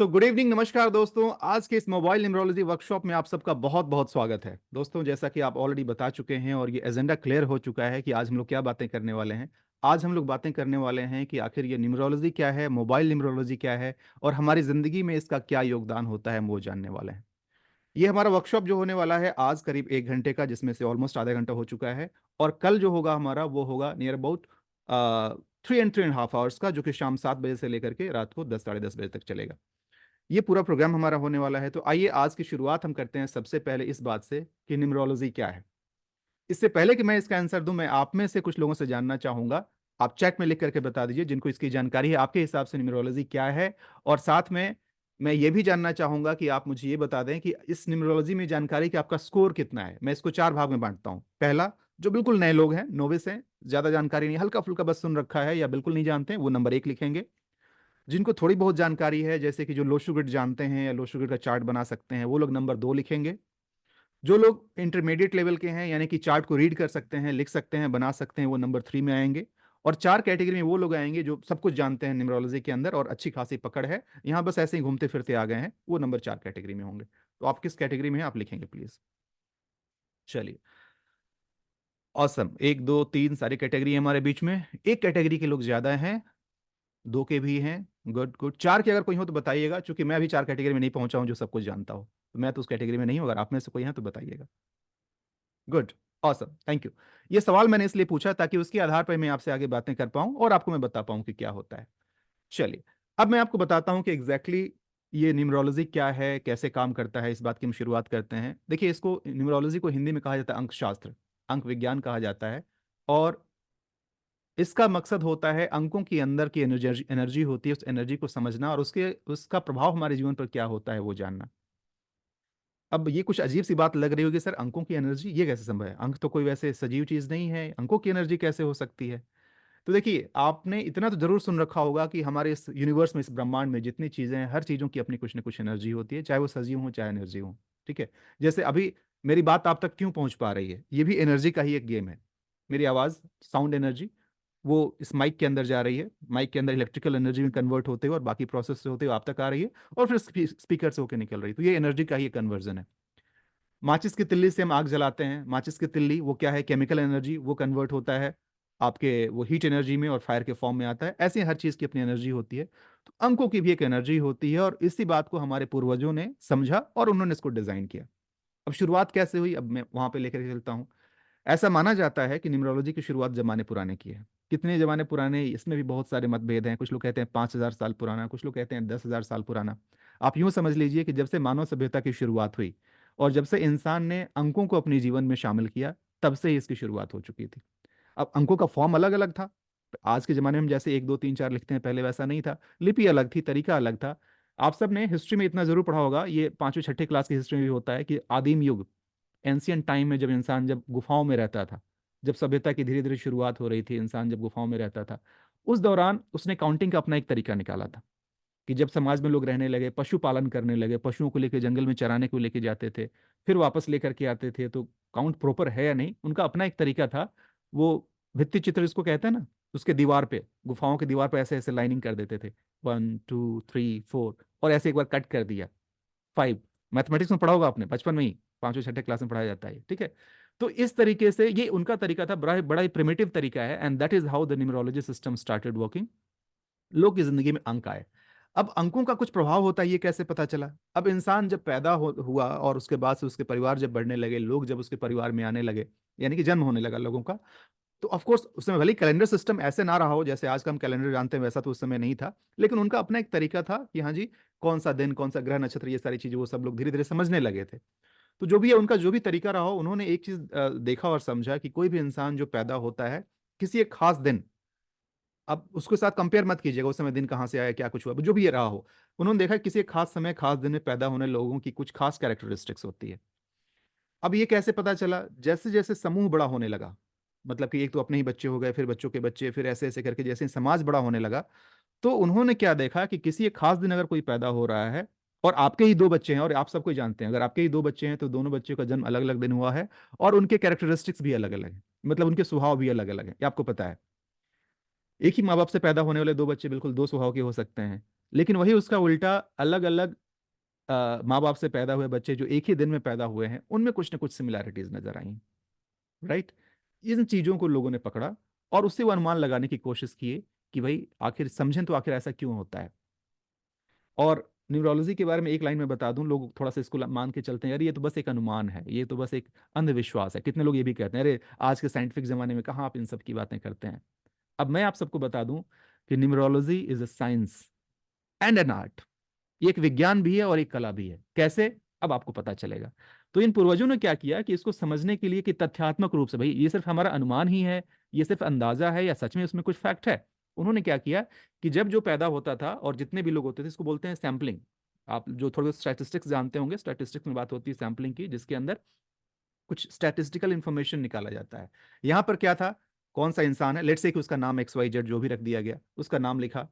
Good evening, नमस्कार दोस्तों। आज के इस मोबाइल न्यूमरोलॉजी वर्कशॉप में आप सबका बहुत बहुत स्वागत है। दोस्तों, जैसा कि आप ऑलरेडी बता चुके हैं और ये एजेंडा क्लियर हो चुका है कि आज हम लोग क्या बातें करने वाले हैं। आज हम लोग बातें करने वाले हैं कि आखिर ये न्यूमरोलॉजी क्या है, मोबाइल न्यूमरोलॉजी क्या है और हमारी ज़िंदगी में इसका क्या योगदान होता है, हम वो जानने वाले हैं। ये हमारा वर्कशॉप जो होने वाला है आज करीब 1 घंटे का, जिसमें से ऑलमोस्ट आधा घंटा हो चुका है। और कल जो होगा हमारा वो होगा नियर अबाउट 3 and 3.5 आवर्स का, जो कि शाम 7 बजे से लेकर के रात को 10 साढ़े 10 बजे तक चलेगा। ये पूरा प्रोग्राम हमारा होने वाला है। तो आइए आज की शुरुआत हम करते हैं सबसे पहले इस बात से कि न्यूमरोलॉजी क्या है। इससे पहले कि मैं इसका आंसर दूं, मैं आप में से कुछ लोगों से जानना चाहूंगा। आप चैट में लिख करके बता दीजिए जिनको इसकी जानकारी है, आपके हिसाब से न्यूमरोलॉजी क्या है। और साथ में मैं ये भी जानना चाहूंगा कि आप मुझे ये बता दें कि इस न्यूमरोलॉजी में जानकारी का आपका स्कोर कितना है। मैं इसको 4 भाग में बांटता हूं। पहला, जो बिल्कुल नए लोग हैं, नोविस हैं, ज्यादा जानकारी नहीं, हल्का फुल्का बस सुन रखा है या बिल्कुल नहीं जानते हैं, वो नंबर 1 लिखेंगे। जिनको थोड़ी बहुत जानकारी है, जैसे कि जो लोशू ग्रिड जानते हैं या लोशू ग्रिड का चार्ट बना सकते हैं, वो लोग नंबर 2 लिखेंगे। जो लोग इंटरमीडिएट लेवल के हैं, यानी कि चार्ट को रीड कर सकते हैं, लिख सकते हैं, बना सकते हैं, वो नंबर 3 में आएंगे। और 4 कैटेगरी में वो लोग आएंगे जो सब कुछ जानते हैं न्यूमरोलॉजी के अंदर और अच्छी खासी पकड़ है, यहाँ बस ऐसे ही घूमते फिरते आ गए हैं, वो नंबर 4 कैटेगरी में होंगे। तो आप किस कैटेगरी में हैं, आप लिखेंगे प्लीज। चलिए, ऑसम। 1 2 3 सारी कैटेगरी है हमारे बीच में। एक कैटेगरी के लोग ज्यादा हैं, 2 के भी हैं। Good good. 4 के अगर कोई हो तो बताइएगा, क्योंकि मैं अभी 4 कैटेगरी में नहीं पहुंचा हूं जो सब कुछ जानता हो। तो मैं तो उस कैटेगरी में नहीं हूं, अगर आप में से कोई है तो बताइएगा। Good, awesome, thank you. ये सवाल मैंने इसलिए पूछा ताकि उसके आधार पर मैं आपसे आगे बातें कर पाऊं और आपको मैं बता पाऊं कि क्या होता है। चलिए, अब मैं आपको बताता हूं कि एग्जैक्टली ये न्यूमरोलॉजी क्या है, कैसे काम करता है। इस बात की हम शुरुआत करते हैं। देखिए, इसको न्यूमरोलॉजी को हिंदी में कहा जाता है अंक शास्त्र, अंक विज्ञान कहा जाता है। और इसका मकसद होता है अंकों के अंदर की एनर्जी एनर्जी होती है, उस एनर्जी को समझना और उसका प्रभाव हमारे जीवन पर क्या होता है वो जानना। अब ये कुछ अजीब सी बात लग रही होगी, सर अंकों की एनर्जी ये कैसे संभव है? अंक तो कोई वैसे सजीव चीज नहीं है, अंकों की एनर्जी कैसे हो सकती है? तो देखिए, आपने इतना तो जरूर सुन रखा होगा कि हमारे इस यूनिवर्स में, इस ब्रह्मांड में जितनी चीजें हैं, हर चीजों की अपनी कुछ ना कुछ एनर्जी होती है, चाहे वो सजीव हो चाहे एनर्जी हो। ठीक है। जैसे अभी मेरी बात आप तक क्यों पहुंच पा रही है, ये भी एनर्जी का ही एक गेम है। मेरी आवाज, साउंड एनर्जी, वो इस माइक के अंदर जा रही है, माइक के अंदर इलेक्ट्रिकल एनर्जी में कन्वर्ट होते हुए और बाकी प्रोसेस से होते हुए आप तक आ रही है, और फिर स्पीकर से होकर निकल रही है। तो ये एनर्जी का ही कन्वर्जन है। माचिस की तिल्ली से हम आग जलाते हैं, माचिस की तिल्ली वो क्या है, केमिकल एनर्जी, वो कन्वर्ट होता है आपके वो हीट एनर्जी में और फायर के फॉर्म में आता है। ऐसे हर चीज की अपनी एनर्जी होती है। तो अंकों की भी एक एनर्जी होती है और इसी बात को हमारे पूर्वजों ने समझा और उन्होंने इसको डिजाइन किया। अब शुरुआत कैसे हुई, अब मैं वहां पे लेकर के चलता हूँ। ऐसा माना जाता है कि न्यूमरोलॉजी की शुरुआत जमाने पुराने की है। कितने जमाने पुराने, इसमें भी बहुत सारे मतभेद हैं। कुछ लोग कहते हैं 5,000 साल पुराना, कुछ लोग कहते हैं 10,000 साल पुराना। आप यूं समझ लीजिए कि जब से मानव सभ्यता की शुरुआत हुई और जब से इंसान ने अंकों को अपने जीवन में शामिल किया, तब से ही इसकी शुरुआत हो चुकी थी। अब अंकों का फॉर्म अलग अलग था। आज के जमाने में जैसे 1 2 3 4 लिखते हैं, पहले वैसा नहीं था। लिपि अलग थी, तरीका अलग था। आप सब ने हिस्ट्री में इतना जरूर पढ़ा होगा, ये 5वीं 6ठी क्लास की हिस्ट्री में भी होता है, कि आदिम युग, एंशियंट टाइम में, जब इंसान जब गुफाओं में रहता था, जब सभ्यता की धीरे धीरे शुरुआत हो रही थी, इंसान जब गुफाओं में रहता था, उस दौरान उसने काउंटिंग का अपना एक तरीका निकाला था। कि जब समाज में लोग रहने लगे, पशु पालन करने लगे, पशुओं को लेकर जंगल में चराने को लेके जाते थे, फिर वापस लेकर के आते थे, तो काउंट प्रॉपर है या नहीं, उनका अपना एक तरीका था। वो भित्ति चित्र जिसको कहते हैं ना, उसके दीवार पे, गुफाओं के दीवार पे ऐसे ऐसे लाइनिंग कर देते थे, 1 2 3 4, और ऐसे एक बार कट कर दिया, 5। मैथमेटिक्स में पढ़ा होगा आपने बचपन में ही, 5वीं 6ठी क्लास में पढ़ाया जाता है, ठीक है। तो इस तरीके से ये उनका तरीका था, बड़ा बड़ा ही प्रिमिटिव तरीका है, and that is how the numerology system started working. लोग की जिंदगी में अंक आए। अब अंकों का कुछ प्रभाव होता है, ये कैसे पता चला? अब इंसान जब पैदा हुआ और उसके बाद से उसके परिवार जब बढ़ने लगे, लोग जब उसके परिवार में आने लगे, यानी कि जन्म होने लगा लोगों का, तो ऑफ कोर्स उस समय भले कैलेंडर सिस्टम ऐसे ना रहा हो जैसे आज का हम कैलेंडर जानते हैं, वैसा तो उस समय नहीं था, लेकिन उनका अपना एक तरीका था कि हाँ जी, कौन सा दिन, कौन सा ग्रह नक्षत्र, ये सारी चीजें वो सब लोग धीरे धीरे समझने लगे थे। तो जो भी है, उनका जो भी तरीका रहा हो, उन्होंने एक चीज देखा और समझा कि कोई भी इंसान जो पैदा होता है किसी एक खास दिन, अब उसके साथ कंपेयर मत कीजिएगा उस समय दिन कहाँ से आया, क्या कुछ हुआ, जो भी ये रहा हो, उन्होंने देखा कि किसी एक खास समय, खास दिन में पैदा होने लोगों की कुछ खास कैरेक्टरिस्टिक्स होती है। अब ये कैसे पता चला? जैसे जैसे समूह बड़ा होने लगा, मतलब कि एक तो अपने ही बच्चे हो गए, फिर बच्चों के बच्चे, फिर ऐसे ऐसे करके जैसे समाज बड़ा होने लगा, तो उन्होंने क्या देखा कि किसी एक खास दिन अगर कोई पैदा हो रहा है और आपके ही 2 बच्चे हैं, और आप सबको जानते हैं अगर आपके ही 2 बच्चे हैं तो दोनों बच्चों का जन्म अलग अलग दिन हुआ है, और उनके कैरेक्टरिस्टिक्स भी अलग अलग हैं, मतलब उनके स्वभाव भी अलग अलग हैं, ये आपको पता है। एक ही माँ बाप से पैदा होने वाले 2 बच्चे बिल्कुल 2 स्वभाव के हो सकते हैं। लेकिन वही उसका उल्टा अलग अलग माँ बाप से पैदा हुए बच्चे जो एक ही दिन में पैदा हुए हैं, उनमें कुछ ना कुछ सिमिलैरिटीज नजर आई। राइट। इन चीजों को लोगों ने पकड़ा और उससे वो अनुमान लगाने की कोशिश किए कि भाई आखिर समझें तो आखिर ऐसा क्यों होता है। और न्यूरोलॉजी के बारे में एक लाइन में बता दूं, लोग थोड़ा सा इसको मान के चलते हैं यार ये तो बस एक अनुमान है, ये तो बस एक अंधविश्वास है। कितने लोग ये भी कहते हैं अरे आज के साइंटिफिक जमाने में कहाँ आप इन सब की बातें करते हैं। अब मैं आप सबको बता दूं कि numerology is a science and an art. ये एक विज्ञान भी है और एक कला भी है। कैसे, अब आपको पता चलेगा। तो इन पूर्वजों ने क्या किया कि इसको समझने के लिए कि तथ्यात्मक रूप से भाई ये सिर्फ हमारा अनुमान ही है, ये सिर्फ अंदाजा है या सच में उसमें कुछ फैक्ट है, उन्होंने क्या किया कि जब जो पैदा होता था और जितने भी लोग होते थे, इसको बोलते हैं सैम्पलिंग। आप जो थोड़े स्टैटिस्टिक्स जानते होंगे, स्टैटिस्टिक्स में बात होती है सैम्पलिंग की, जिसके अंदर कुछ स्टैटिस्टिकल इंफॉर्मेशन निकाला जाता है। यहां पर क्या था, कौन सा इंसान है, लेट्स से कि उसका नाम एक्स वाई जेड जो भी रख दिया गया, उसका नाम लिखा,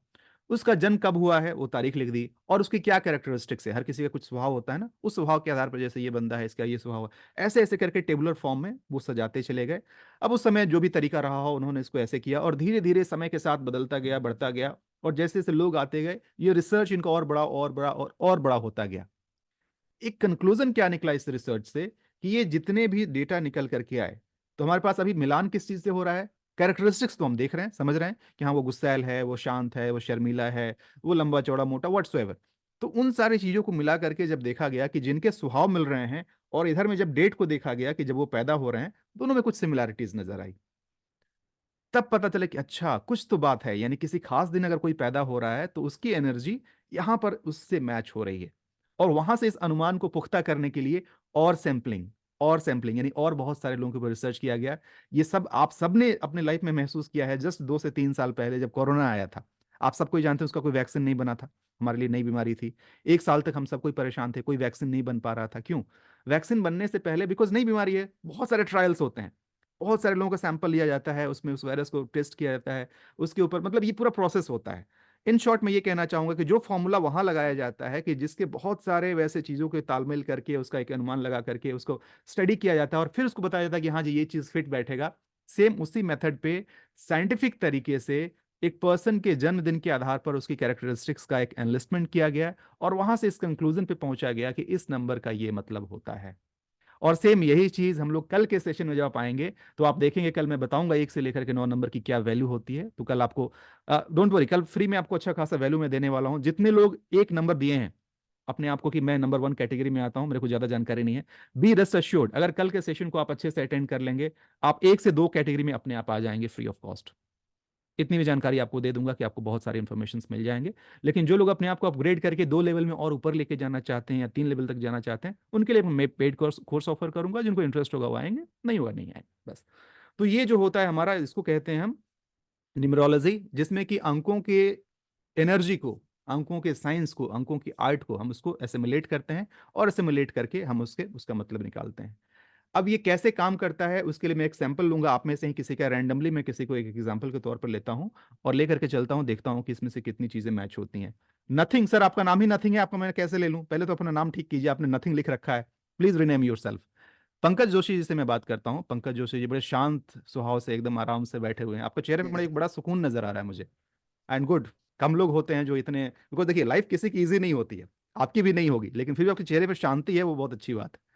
उसका जन्म कब हुआ है वो तारीख लिख दी, और उसकी क्या कैरेक्टरिस्टिक्स है, हर किसी का कुछ स्वभाव होता है ना, उस स्वभाव के आधार पर जैसे ये बंदा है इसका ये स्वभाव है, ऐसे ऐसे करके टेबुलर फॉर्म में वो सजाते चले गए। अब उस समय जो भी तरीका रहा हो उन्होंने इसको ऐसे किया, और धीरे धीरे समय के साथ बदलता गया, बढ़ता गया, और जैसे जैसे लोग आते गए ये रिसर्च इनका और बड़ा और बड़ा और बड़ा होता गया। एक कंक्लूजन क्या निकला इस रिसर्च से कि ये जितने भी डेटा निकल करके आए, तो हमारे पास अभी मिलान किस चीज से हो रहा है, कैरेक्टरिस्टिक्स तो हम देख रहे हैं, समझ रहे हैं कि हाँ वो गुस्सैल है, वो शांत है, वो शर्मीला है, वो लंबा चौड़ा मोटा व्हाट्सोएवर। तो उन सारी चीजों को मिला करके जब देखा गया कि जिनके स्वभाव मिल रहे हैं, और इधर में जब डेट को देखा गया कि जब वो पैदा हो रहे हैं, दोनों में कुछ सिमिलैरिटीज नजर आई। तब पता चला कि अच्छा कुछ तो बात है, यानी किसी खास दिन अगर कोई पैदा हो रहा है तो उसकी एनर्जी यहाँ पर उससे मैच हो रही है। और वहां से इस अनुमान को पुख्ता करने के लिए और सैंपलिंग यानी और बहुत सारे लोगों के ऊपर रिसर्च किया गया। ये सब आप सबने अपने लाइफ में महसूस किया है, जस्ट 2 से 3 साल पहले जब कोरोना आया था। आप सबको ही जानते हैं उसका कोई वैक्सीन नहीं बना था, हमारे लिए नई बीमारी थी। 1 साल तक हम सब कोई परेशान थे, कोई वैक्सीन नहीं बन पा रहा था। क्यों? वैक्सीन बनने से पहले बिकॉज नई बीमारी है, बहुत सारे ट्रायल्स होते हैं, बहुत सारे लोगों का सैंपल लिया जाता है, उसमें उस वायरस को टेस्ट किया जाता है, उसके ऊपर मतलब ये पूरा प्रोसेस होता है। इन शॉर्ट में ये कहना चाहूंगा कि जो फॉर्मूला वहां लगाया जाता है कि जिसके बहुत सारे वैसे चीजों के तालमेल करके उसका एक अनुमान लगा करके उसको स्टडी किया जाता है और फिर उसको बताया जाता है कि हाँ जी ये चीज फिट बैठेगा, सेम उसी मेथड पे साइंटिफिक तरीके से एक पर्सन के जन्मदिन के आधार पर उसकी कैरेक्टरिस्टिक्स का एक एनलिस्टमेंट किया गया, और वहां से इस कंक्लूजन पे पहुंचा गया कि इस नंबर का ये मतलब होता है। और सेम यही चीज हम लोग कल के सेशन में जब आप आएंगे तो आप देखेंगे, कल मैं बताऊंगा 1 से लेकर के 9 नंबर की क्या वैल्यू होती है। तो कल आपको डोंट वरी, कल फ्री में आपको अच्छा खासा वैल्यू मैं देने वाला हूं। जितने लोग 1 नंबर दिए हैं अपने आप को कि मैं नंबर 1 कैटेगरी में आता हूं, मेरे को ज्यादा जानकारी नहीं है, बी रेस्ट अश्योर्ड अगर कल के सेशन को आप अच्छे से अटेंड कर लेंगे, आप 1 से 2 कैटेगरी में अपने आप आ जाएंगे फ्री ऑफ कॉस्ट। इतनी भी जानकारी आपको दे दूंगा कि आपको बहुत सारे इन्फॉर्मेशन मिल जाएंगे। लेकिन जो लोग अपने आप को अपग्रेड करके 2 लेवल में और ऊपर लेके जाना चाहते हैं या 3 लेवल तक जाना चाहते हैं, उनके लिए मैं पेड कोर्स ऑफर करूंगा। जिनको इंटरेस्ट होगा वो आएंगे, नहीं होगा नहीं आएंगे बस। तो ये जो होता है हमारा, इसको कहते हैं हम न्यूमरोलॉजी, जिसमें कि अंकों के एनर्जी को, अंकों के साइंस को, अंकों की आर्ट को हम उसको एसिमुलेट करते हैं, और एसिमुलेट करके हम उसका मतलब निकालते हैं। अब ये कैसे काम करता है उसके लिए मैं एक सैंपल लूंगा आप में से ही किसी का, रैंडमली मैं किसी को एक एग्जांपल के तौर पर लेता हूं और लेकर के चलता हूं, देखता हूं कि इसमें से कितनी चीजें मैच होती हैं। नथिंग सर, आपका नाम ही नथिंग है, आपका मैं कैसे ले लूं? पहले तो अपना नाम ठीक कीजिए, आपने नथिंग लिख रखा है, please rename yourself. Pankaj Joshi ji से मैं बात करता हूँ। पंकज जोशी जी बड़े शांत स्वभाव से एकदम आराम से बैठे हुए हैं, आपके चेहरे पे जी बड़ा जी। एक बड़ा सुकून नजर आ रहा है मुझे। And good. कम लोग होते हैं जो इतने, बिकॉज देखिए लाइफ किसी की इजी नहीं होती है, आपकी भी नहीं होगी, लेकिन फिर भी आपके चेहरे पर शांति है, वो बहुत अच्छी बात है।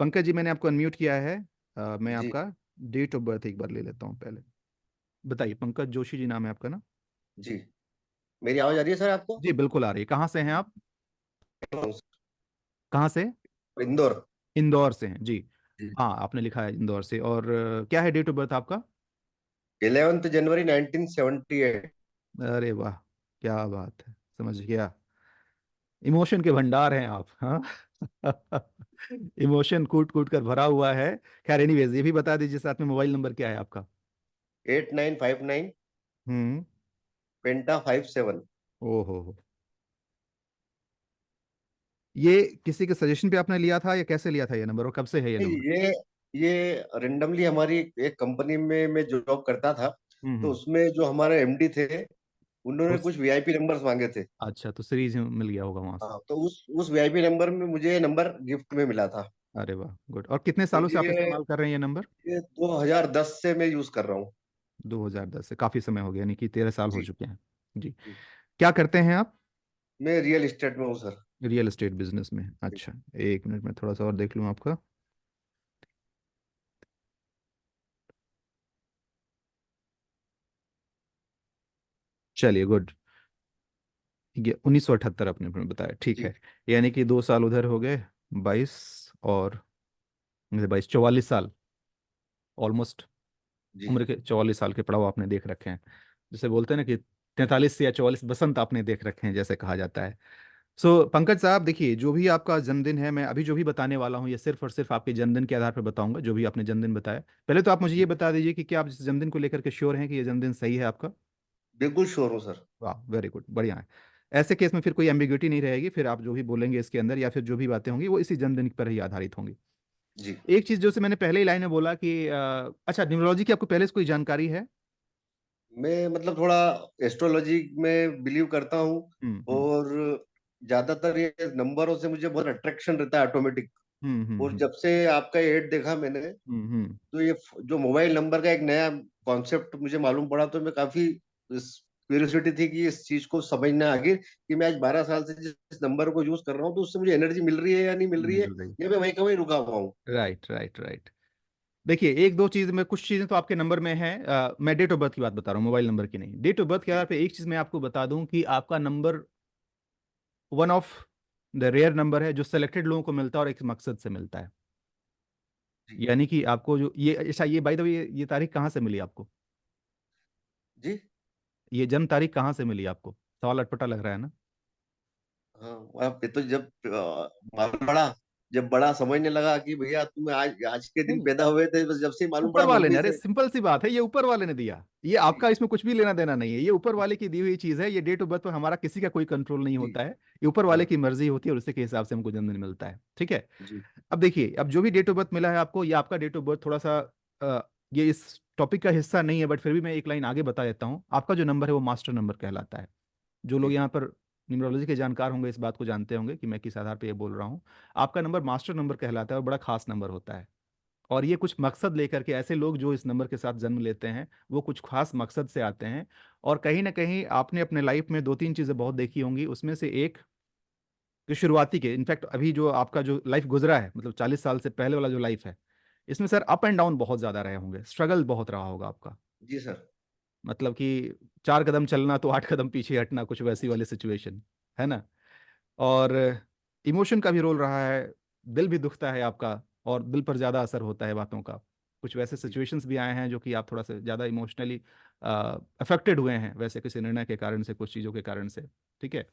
पंकज जी मैंने आपको अनम्यूट किया है। मैं जी आपका डेट ऑफ बर्थ एक बार ले लेता हूँ पहले। बताइए, पंकज जोशी जी नाम है आपका ना? जी। मेरी आवाज आ रही है सर आपको? जी बिल्कुल आ रही है। कहाँ से हैं आप? कहाँ से? इंदौर। इंदौर से हैं जी। जी। हाँ आपने लिखा है इंदौर से, और क्या है डेट ऑफ बर्थ आपका? 11 जनवरी 1978। अरे वाह, क्या बात है, समझ गया। इमोशन के भंडार हैं आप, हाँ। इमोशन कूट कूट कर भरा हुआ है। खैर एनीवेज, ये भी बता दीजिए साथ में मोबाइल नंबर क्या है आपका? 8959 हम्म। पेंटा 57। ओहो, ये किसी के सजेशन पे आपने लिया था या कैसे लिया था ये नंबर, और कब से है ये नहीं, नंबर? ये रेंडमली हमारी एक कंपनी में मैं जॉब करता था। तो हम्म। उसमें जो हमारे एमडी थे, तो उन्होंने कुछ वीआईपी नंबर्स मांगे थे। अच्छा, तो सीरीज मिल गया होगा वहां से। हाँ, तो उस वीआईपी नंबर में मुझे ये नंबर गिफ्ट में मिला था। अरे वाह, गुड। और कितने तो सालों से आप ये इस्तेमाल कर रहे हैं ये नंबर? ये 2010 से मैं यूज कर रहा हूँ। 2010 से, काफी समय हो गया, यानी कि 13 साल हो जी चुके हैं। जी। जी। क्या करते हैं आप? मैं रियल एस्टेट में हूँ सर। रियल एस्टेट बिजनेस में, जी। अच्छा। एक मिनट में थोड़ा सा और देख लूँ आपका। चलिए, गुड। ये 1978 आपने अपने बताया, ठीक जी। है। यानी कि 2 साल उधर हो गए, 22 और 22, 44 साल ऑलमोस्ट। जी। उम्र के 44 साल के पड़ाव आपने देख रखे हैं। जैसे बोलते हैं ना कि 43 या 44 बसंत आपने देख रखे हैं, जैसे कहा जाता है। सो पंकज साहब, देखिए, जो भी आपका जन्मदिन है, मैं अभी जो भी बताने वाला हूँ ये सिर्फ और सिर्फ आपके जन्मदिन के आधार पर बताऊंगा, जो भी आपने जन्मदिन बताया। पहले तो आप मुझे ये जी। बता दीजिए कि क्या आप इस जन्मदिन को लेकर के श्योर हैं कि ये जन्मदिन सही है आपका? बिल्कुल श्योर हूँ सर। वाह, वेरी गुड, बढ़िया है। ऐसे केस में फिर कोई एम्बिग्यूटी नहीं रहेगी, फिर आप जो भी बोलेंगे इसके अंदर या फिर जो भी बातें होंगी वो इसी जन्मदिन पर ही आधारित होंगी। जी। एक चीज जो से मैंने पहले ही लाइन में बोला कि अच्छा, न्यूमरोलॉजी की आपको पहले से कोई जानकारी है? मैं मतलब थोड़ा एस्ट्रोलॉजी में बिलीव करता हूँ। हम्म। और ज्यादातर ये नंबरों से मुझे बहुत अट्रैक्शन रहता है ऑटोमेटिक। हम्म। और जब से आपका एड देखा मैंने, हम्म। तो ये जो मोबाइल नंबर का एक नया कॉन्सेप्ट मुझे मालूम पड़ा, तो मैं काफी क्यूरियोसिटी थी कि इस चीज को समझना आगे, कि मैं आज 12 साल से जिस नंबर को यूज कर रहा हूँ तो उससे मुझे एनर्जी मिल रही है या नहीं मिल रही है, मिल रही। या मैं वहीं का वहीं रुका हुआ हूँ। Right, right, right. देखिए, एक दो चीज में, कुछ चीजें तो आपके नंबर में है। मैं डेट ऑफ बर्थ की बात बता रहा हूँ, मोबाइल नंबर की नहीं। डेट ऑफ बर्थ के आधार जी। पे एक चीज मैं आपको बता दूं कि आपका number one of the rare number है जो सेलेक्टेड लोगों को मिलता है और एक मकसद से मिलता है। जी। यानी कि आपको जो ये, अच्छा, ये बाय द वे, ये तारीख कहाँ से मिली आपको? जी। ये जन्म तारीख कहाँ से मिली आपको? सवाल अटपटा लग रहा है ना? हाँ, वहाँ पे तो जब मालूम पड़ा, जब बड़ा समझने लगा कि भैया तुम आज आज के नहीं दिन नहीं, पैदा हुए थे, बस जब से ही मालूम ऊपर पड़ा वाले ने, मम्मी अरे से। सिंपल सी बात है, ये ऊपर वाले ने दिया। ये जी। आपका इसमें कुछ भी लेना देना नहीं है, ये ऊपर वाले की दी हुई चीज है। ये डेट ऑफ बर्थ पर हमारा किसी का कोई कंट्रोल नहीं जी। होता है। ये ऊपर वाले हाँ। की मर्जी होती है और उसी के हिसाब से हमको जन्मदिन मिलता है, ठीक है। जी। अब देखिए, अब जो भी डेट ऑफ बर्थ मिला है आपको, ये आपका डेट ऑफ बर्थ थोड़ा सा ये इस टॉपिक का हिस्सा नहीं है, बट फिर भी मैं एक लाइन आगे बता देता हूँ। आपका जो नंबर है वो मास्टर नंबर कहलाता है। जो लोग जी। यहाँ पर न्यूमरोलॉजी के जानकार होंगे इस बात को जानते होंगे कि मैं किस आधार पर ये बोल रहा हूँ। आपका नंबर मास्टर नंबर कहलाता है और बड़ा खास नंबर होता है। और ये कुछ मकसद लेकर के, ऐसे लोग जो इस नंबर के साथ जन्म लेते हैं वो कुछ खास मकसद से आते हैं। और कहीं ना कहीं आपने अपने लाइफ में दो तीन चीज़ें बहुत देखी होंगी, उसमें से एक जो शुरुआती के, इनफैक्ट अभी जो आपका जो लाइफ गुजरा है, मतलब 40 साल से पहले वाला जो लाइफ है, इसमें सर अप एंड डाउन बहुत ज़्यादा रहे होंगे, स्ट्रगल बहुत रहा होगा आपका। जी सर। मतलब कि 4 कदम चलना तो 8 कदम पीछे हटना, कुछ वैसी वाली सिचुएशन, है ना। और इमोशन का भी रोल रहा है। दिल भी दुखता है आपका, और दिल पर ज़्यादा असर होता है बातों का। कुछ वैसे जी। सिचुएशंस भी आए हैं जो कि आप थोड़ा सा ज़्यादा इमोशनली अफेक्टेड हुए हैं, वैसे किसी निर्णय के कारण से, कुछ चीज़ों के कारण से, ठीक है।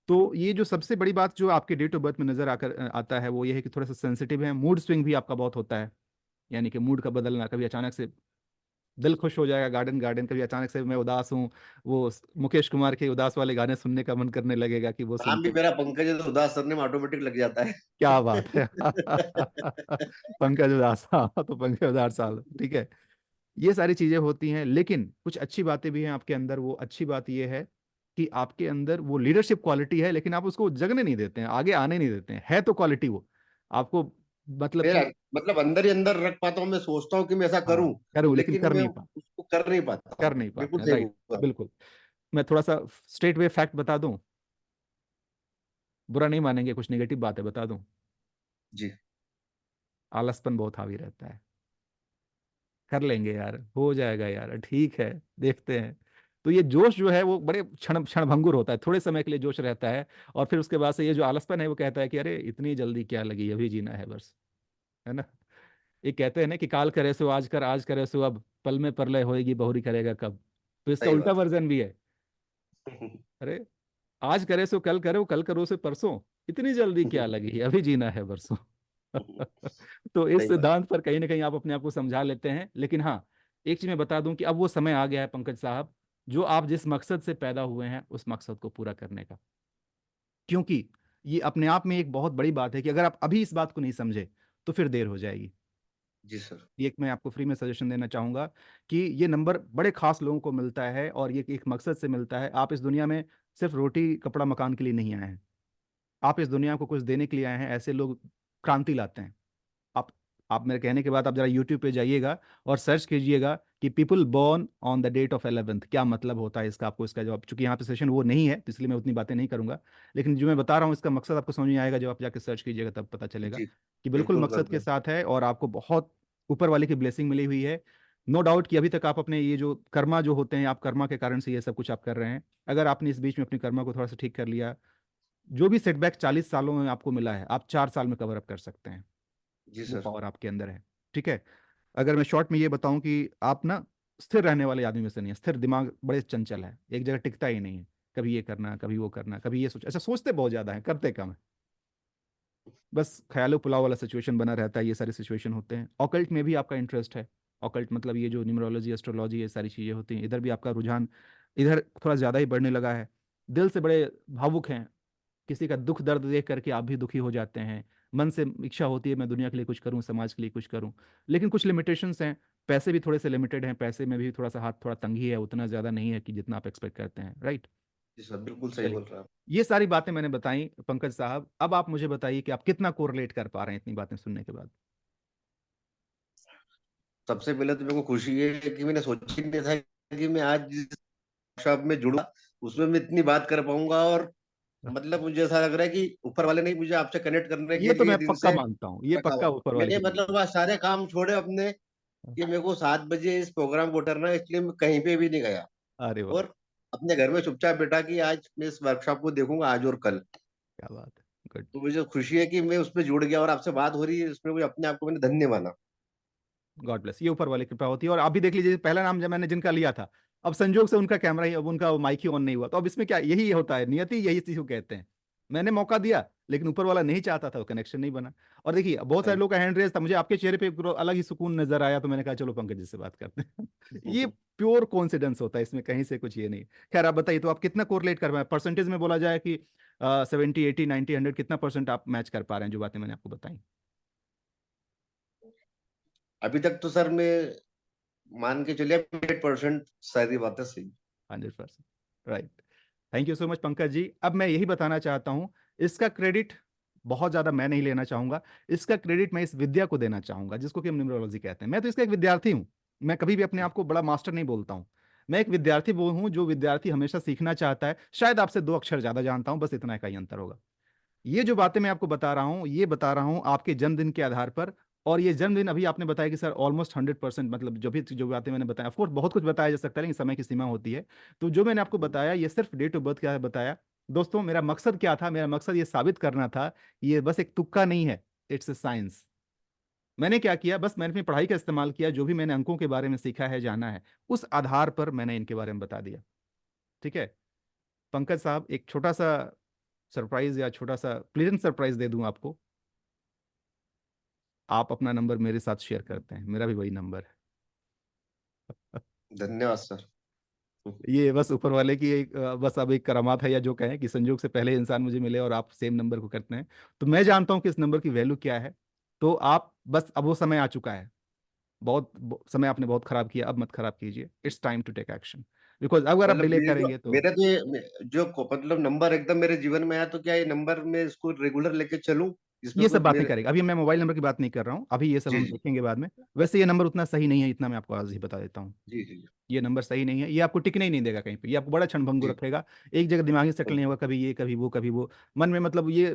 तो ये जो सबसे बड़ी बात जो आपके डेट ऑफ बर्थ में नज़र आकर आता है वो ये है कि थोड़ा सा सेंसिटिव है। मूड स्विंग भी आपका बहुत होता है। यानी कि मूड का बदलना, कभी अचानक से दिल खुश हो जाएगा, गार्डन गार्डन, कभी अचानक से मैं उदास हूँ, वो मुकेश कुमार के उदास वाले गाने सुनने का मन करने लगेगा कि वो सुन नाम भी के। मेरा पंकज है, तो उदास सरने में ऑटोमेटिक लग जाता है। क्या बात है! पंकज उधास, हाँ, तो पंकज उधार साल, ठीक है। ये सारी चीजें होती हैं, लेकिन कुछ अच्छी बातें भी हैं आपके अंदर। वो अच्छी बात ये है कि आपके अंदर वो लीडरशिप क्वालिटी है, लेकिन आप उसको जगने नहीं देते हैं, आगे आने नहीं देते हैं, है तो क्वालिटी वो आपको, मतलब मेरा कि। मतलब अंदर ही अंदर रख पाता हूँ, मैं सोचता हूँ कि मैं ऐसा हाँ, करूं, करूँ लेकिन लेकिन कर मैं नहीं पा उसको कर नहीं पाता कर हूँ। नहीं पाते बिल्कुल हैं, सही राइट। बोला। बिल्कुल। मैं थोड़ा सा स्ट्रेट वे फैक्ट बता दूं, बुरा नहीं मानेंगे, कुछ नेगेटिव बात है, बता दूं। जी। आलसपन बहुत हावी रहता है। कर लेंगे यार, हो जाएगा यार, ठीक है, देखते हैं। तो ये जोश जो है वो बड़े क्षण क्षण भंगुर होता है, थोड़े समय के लिए जोश रहता है। और फिर उसके बाद से ये जो आलसपन है वो कहता है कि अरे इतनी जल्दी क्या लगी, अभी जीना है बस, है ना। ये कहते हैं ना कि काल करे सो आज कर, आज करे सो अब, पल में परलय होएगी बहुरी करेगा कब। तो इसका सही उल्टा बात वर्जन भी है। है। अरे, आज करे सो कल करो, कल करो से परसों, इतनी जल्दी क्या लगी, अभी जीना है बरसों। तो इस सही बात। सिद्धांत पर कहीं ना कहीं आप अपने आप को समझा लेते हैं। लेकिन हाँ, एक चीज मैं बता दूं कि अब वो समय आ गया है पंकज साहब, जो आप जिस मकसद से पैदा हुए हैं उस मकसद को पूरा करने का। क्योंकि ये अपने आप में एक बहुत बड़ी बात है कि अगर आप अभी इस बात को नहीं समझे तो फिर देर हो जाएगी। जी सर। ये एक मैं आपको फ्री में सजेशन देना चाहूंगा कि ये नंबर बड़े खास लोगों को मिलता है और ये एक मकसद से मिलता है। आप इस दुनिया में सिर्फ रोटी कपड़ा मकान के लिए नहीं आए हैं, आप इस दुनिया को कुछ देने के लिए आए हैं। ऐसे लोग क्रांति लाते हैं। आप आप मेरे कहने के बाद आप जरा यूट्यूब पे जाइएगा और सर्च कीजिएगा कि people born on the date of 11th क्या मतलब होता है इसका, आपको इसका जवाब, चूंकि यहाँ पे सेशन वो नहीं है तो इसलिए मैं उतनी बातें नहीं करूंगा, लेकिन जो मैं बता रहा हूँ इसका मकसद आपको समझ में आएगा जब आप जाके सर्च कीजिएगा, तब पता चलेगा जी कि बिल्कुल बिल्कुल मकसद के बिल्कुल। साथ है और आपको बहुत ऊपर वाले की ब्लेसिंग मिली हुई है। नो डाउट कि अभी तक आप अपने ये जो कर्मा जो होते हैं, आप कर्मा के कारण से ये सब कुछ आप कर रहे हैं। अगर आपने इस बीच में अपनी कर्मा को थोड़ा सा ठीक कर लिया, जो भी सेटबैक 40 सालों में आपको मिला है आप 4 साल में कवर अप कर सकते हैं। जी वो सर। पावर आपके अंदर है। ठीक है। अगर मैं शॉर्ट में ये बताऊं कि आप ना स्थिर रहने वाले आदमी में से नहीं है, स्थिर दिमाग बड़े चंचल है, एक जगह टिकता ही नहीं है। कभी ये करना, कभी वो करना, कभी ये सोच, ऐसा सोचते बहुत ज्यादा है, करते कम है। बस ख्यालो पुलाव वाला सिचुएशन बना रहता है, ये सारे सिचुएशन होते हैं। ऑकल्ट में भी आपका इंटरेस्ट है। ऑकल्ट मतलब ये जो न्यूमरोलॉजी, एस्ट्रोलॉजी, ये सारी चीजें होती हैं, इधर भी आपका रुझान इधर थोड़ा ज्यादा ही बढ़ने लगा है। दिल से बड़े भावुक हैं, किसी का दुख दर्द देख करके आप भी दुखी हो जाते हैं। मन से इच्छा होती है मैं दुनिया के लिए कुछ करूं, समाज के लिए कुछ करूं, लेकिन कुछ लिमिटेशंस हैं। पैसे भी थोड़े से लिमिटेड हैं, पैसे में भी थोड़ा सा हाथ थोड़ा तंगी है, उतना ज़्यादा नहीं है कि जितना आप एक्सपेक्ट करते हैं, राइट। जी सर बिल्कुल सही चलिए, बोल रहा हूँ। ये सारी बातें मैंने बताई पंकज साहब, अब आप मुझे बताइए कि आप कितना कोरिलेट कर पा रहे हैं इतनी बातें सुनने के बाद। सबसे पहले तो मेरे को खुशी है कि मैंने सोचा ही नहीं था कि मैं आज जिस वर्कशॉप में जुड़ा उसमें मैं इतनी बात कर पाऊंगा। और मतलब मुझे ऐसा लग रहा है कि ऊपर वाले ने मुझे आपसे कनेक्ट करने के ये तो लिए मैं दिन पक्का से मानता हूँ, ये रखा पक्का हुआ। ऊपर वाले मैंने की देन मतलब आज सारे काम छोड़े अपने कि मेरे को 7 बजे इस प्रोग्राम को उतरना है, इसलिए मैं कहीं पे भी नहीं गया। है। अरे वाह, और अपने घर में चुपचाप बैठा कि आज मैं इस वर्कशॉप को देखूंगा आज और कल। क्या बात है, गुड। तो मुझे खुशी है कि मैं उसमें जुड़ गया और आपसे बात हो रही है, इसमें मुझे अपने आप को मैंने धन्य माना। गॉड ब्लेस, ये ऊपर वाले की कृपा होती है। और आप भी देख लीजिए, पहला नाम जब मैंने जिनका लिया था, अब संजोग से उनका कैमरा ही, अब उनका माइक ही ऑन नहीं हुआ, तो अब इसमें क्या, यही होता है, नियति यही चीज को कहते हैं। मैंने मौका दिया लेकिन ऊपर वाला नहीं चाहता था, वो कनेक्शन नहीं बना। और देखिए बहुत सारे सही। लोग का हैंड रेज था, मुझे आपके चेहरे पे एक अलग ही सुकून नजर आया, तो मैंने कहा चलो पंकज जी से बात करते हैं। ये प्योर कोइंसिडेंस होता है, इसमें कहीं से कुछ ये नहीं। खैर आप बताइए, तो आप कितना कोरिलेट कर पाए, परसेंटेज में बोला जाए कि 70, 80, 90, 100, कितना परसेंट आप मैच कर पा रहे हैं जो बातें मैंने आपको बताई। अभी तक तो सर मैं मान के चलिए 100% सारी बातें सही। 100%, right. Thank you so much Pankaj ji. अब मैं यही बताना चाहता हूँ, इसका क्रेडिट बहुत ज़्यादा मैं नहीं लेना चाहूँगा, इसका क्रेडिट मैं इस विद्या को देना चाहूँगा जिसको कि हम न्यूमरोलॉजी कहते हैं। मैं तो इसका एक विद्यार्थी हूँ, मैं कभी भी अपने आप को बड़ा मास्टर नहीं बोलता हूँ। मैं एक विद्यार्थी वो हूँ जो विद्यार्थी हमेशा सीखना चाहता है। शायद आपसे 2 अक्षर ज़्यादा जानता हूँ, बस इतना का ही अंतर होगा। ये जो बातें मैं आपको बता रहा हूँ, ये बता रहा हूँ आपके जन्मदिन के आधार पर। और ये जन्मदिन अभी आपने बताया कि सर ऑलमोस्ट 100%, मतलब जो बातें मैंने बताया, ऑफकोर्स बहुत कुछ बताया जा सकता है लेकिन समय की सीमा होती है। तो जो मैंने आपको बताया ये सिर्फ डेट ऑफ बर्थ क्या है बताया। दोस्तों मेरा मकसद क्या था, मेरा मकसद ये साबित करना था, ये बस एक तुक्का नहीं है, इट्स ए साइंस। मैंने क्या किया, बस मैंने अपनी पढ़ाई का इस्तेमाल किया, जो भी मैंने अंकों के बारे में सीखा है, जाना है, उस आधार पर मैंने इनके बारे में बता दिया। ठीक है। पंकज साहब, एक छोटा सा सरप्राइज या छोटा सा प्लीजेंट सरप्राइज दे दूं आपको। आप अपना नंबर मेरे साथ शेयर करते हैं, मेरा भी वही नंबर है। धन्यवाद सर। ये बस ऊपर वाले की एक बस अब एक करामात है, या जो कहें कि संजोग से पहले इंसान मुझे मिले और आप सेम नंबर को करते हैं। तो मैं जानता हूं कि इस नंबर की वैल्यू क्या है। तो आप बस, अब वो समय आ चुका है, समय आपने बहुत खराब किया, अब मत खराब कीजिए। It's time to take action, because अगर आप मतलब डिले ये जो करेंगे तो। मेरा तो जो मतलब नंबर एकदम मेरे जीवन में आया, तो क्या ये नंबर में इसको रेगुलर लेके चलूं? इसमें ये कोई सब बात नहीं मेरे। करेंगे, अभी मैं मोबाइल नंबर की बात नहीं कर रहा हूँ, अभी ये सब जी हम जी देखेंगे बाद में। वैसे ये नंबर उतना सही नहीं है, इतना मैं आपको आज ही बता देता हूँ। जी जी ये नंबर सही नहीं है, ये आपको टिकने ही नहीं देगा कहीं पे, ये आपको बड़ा क्षण भंगुर जी। रखेगा। एक जगह दिमाग ही सेटल नहीं होगा, कभी ये कभी वो कभी वो। मन में मतलब ये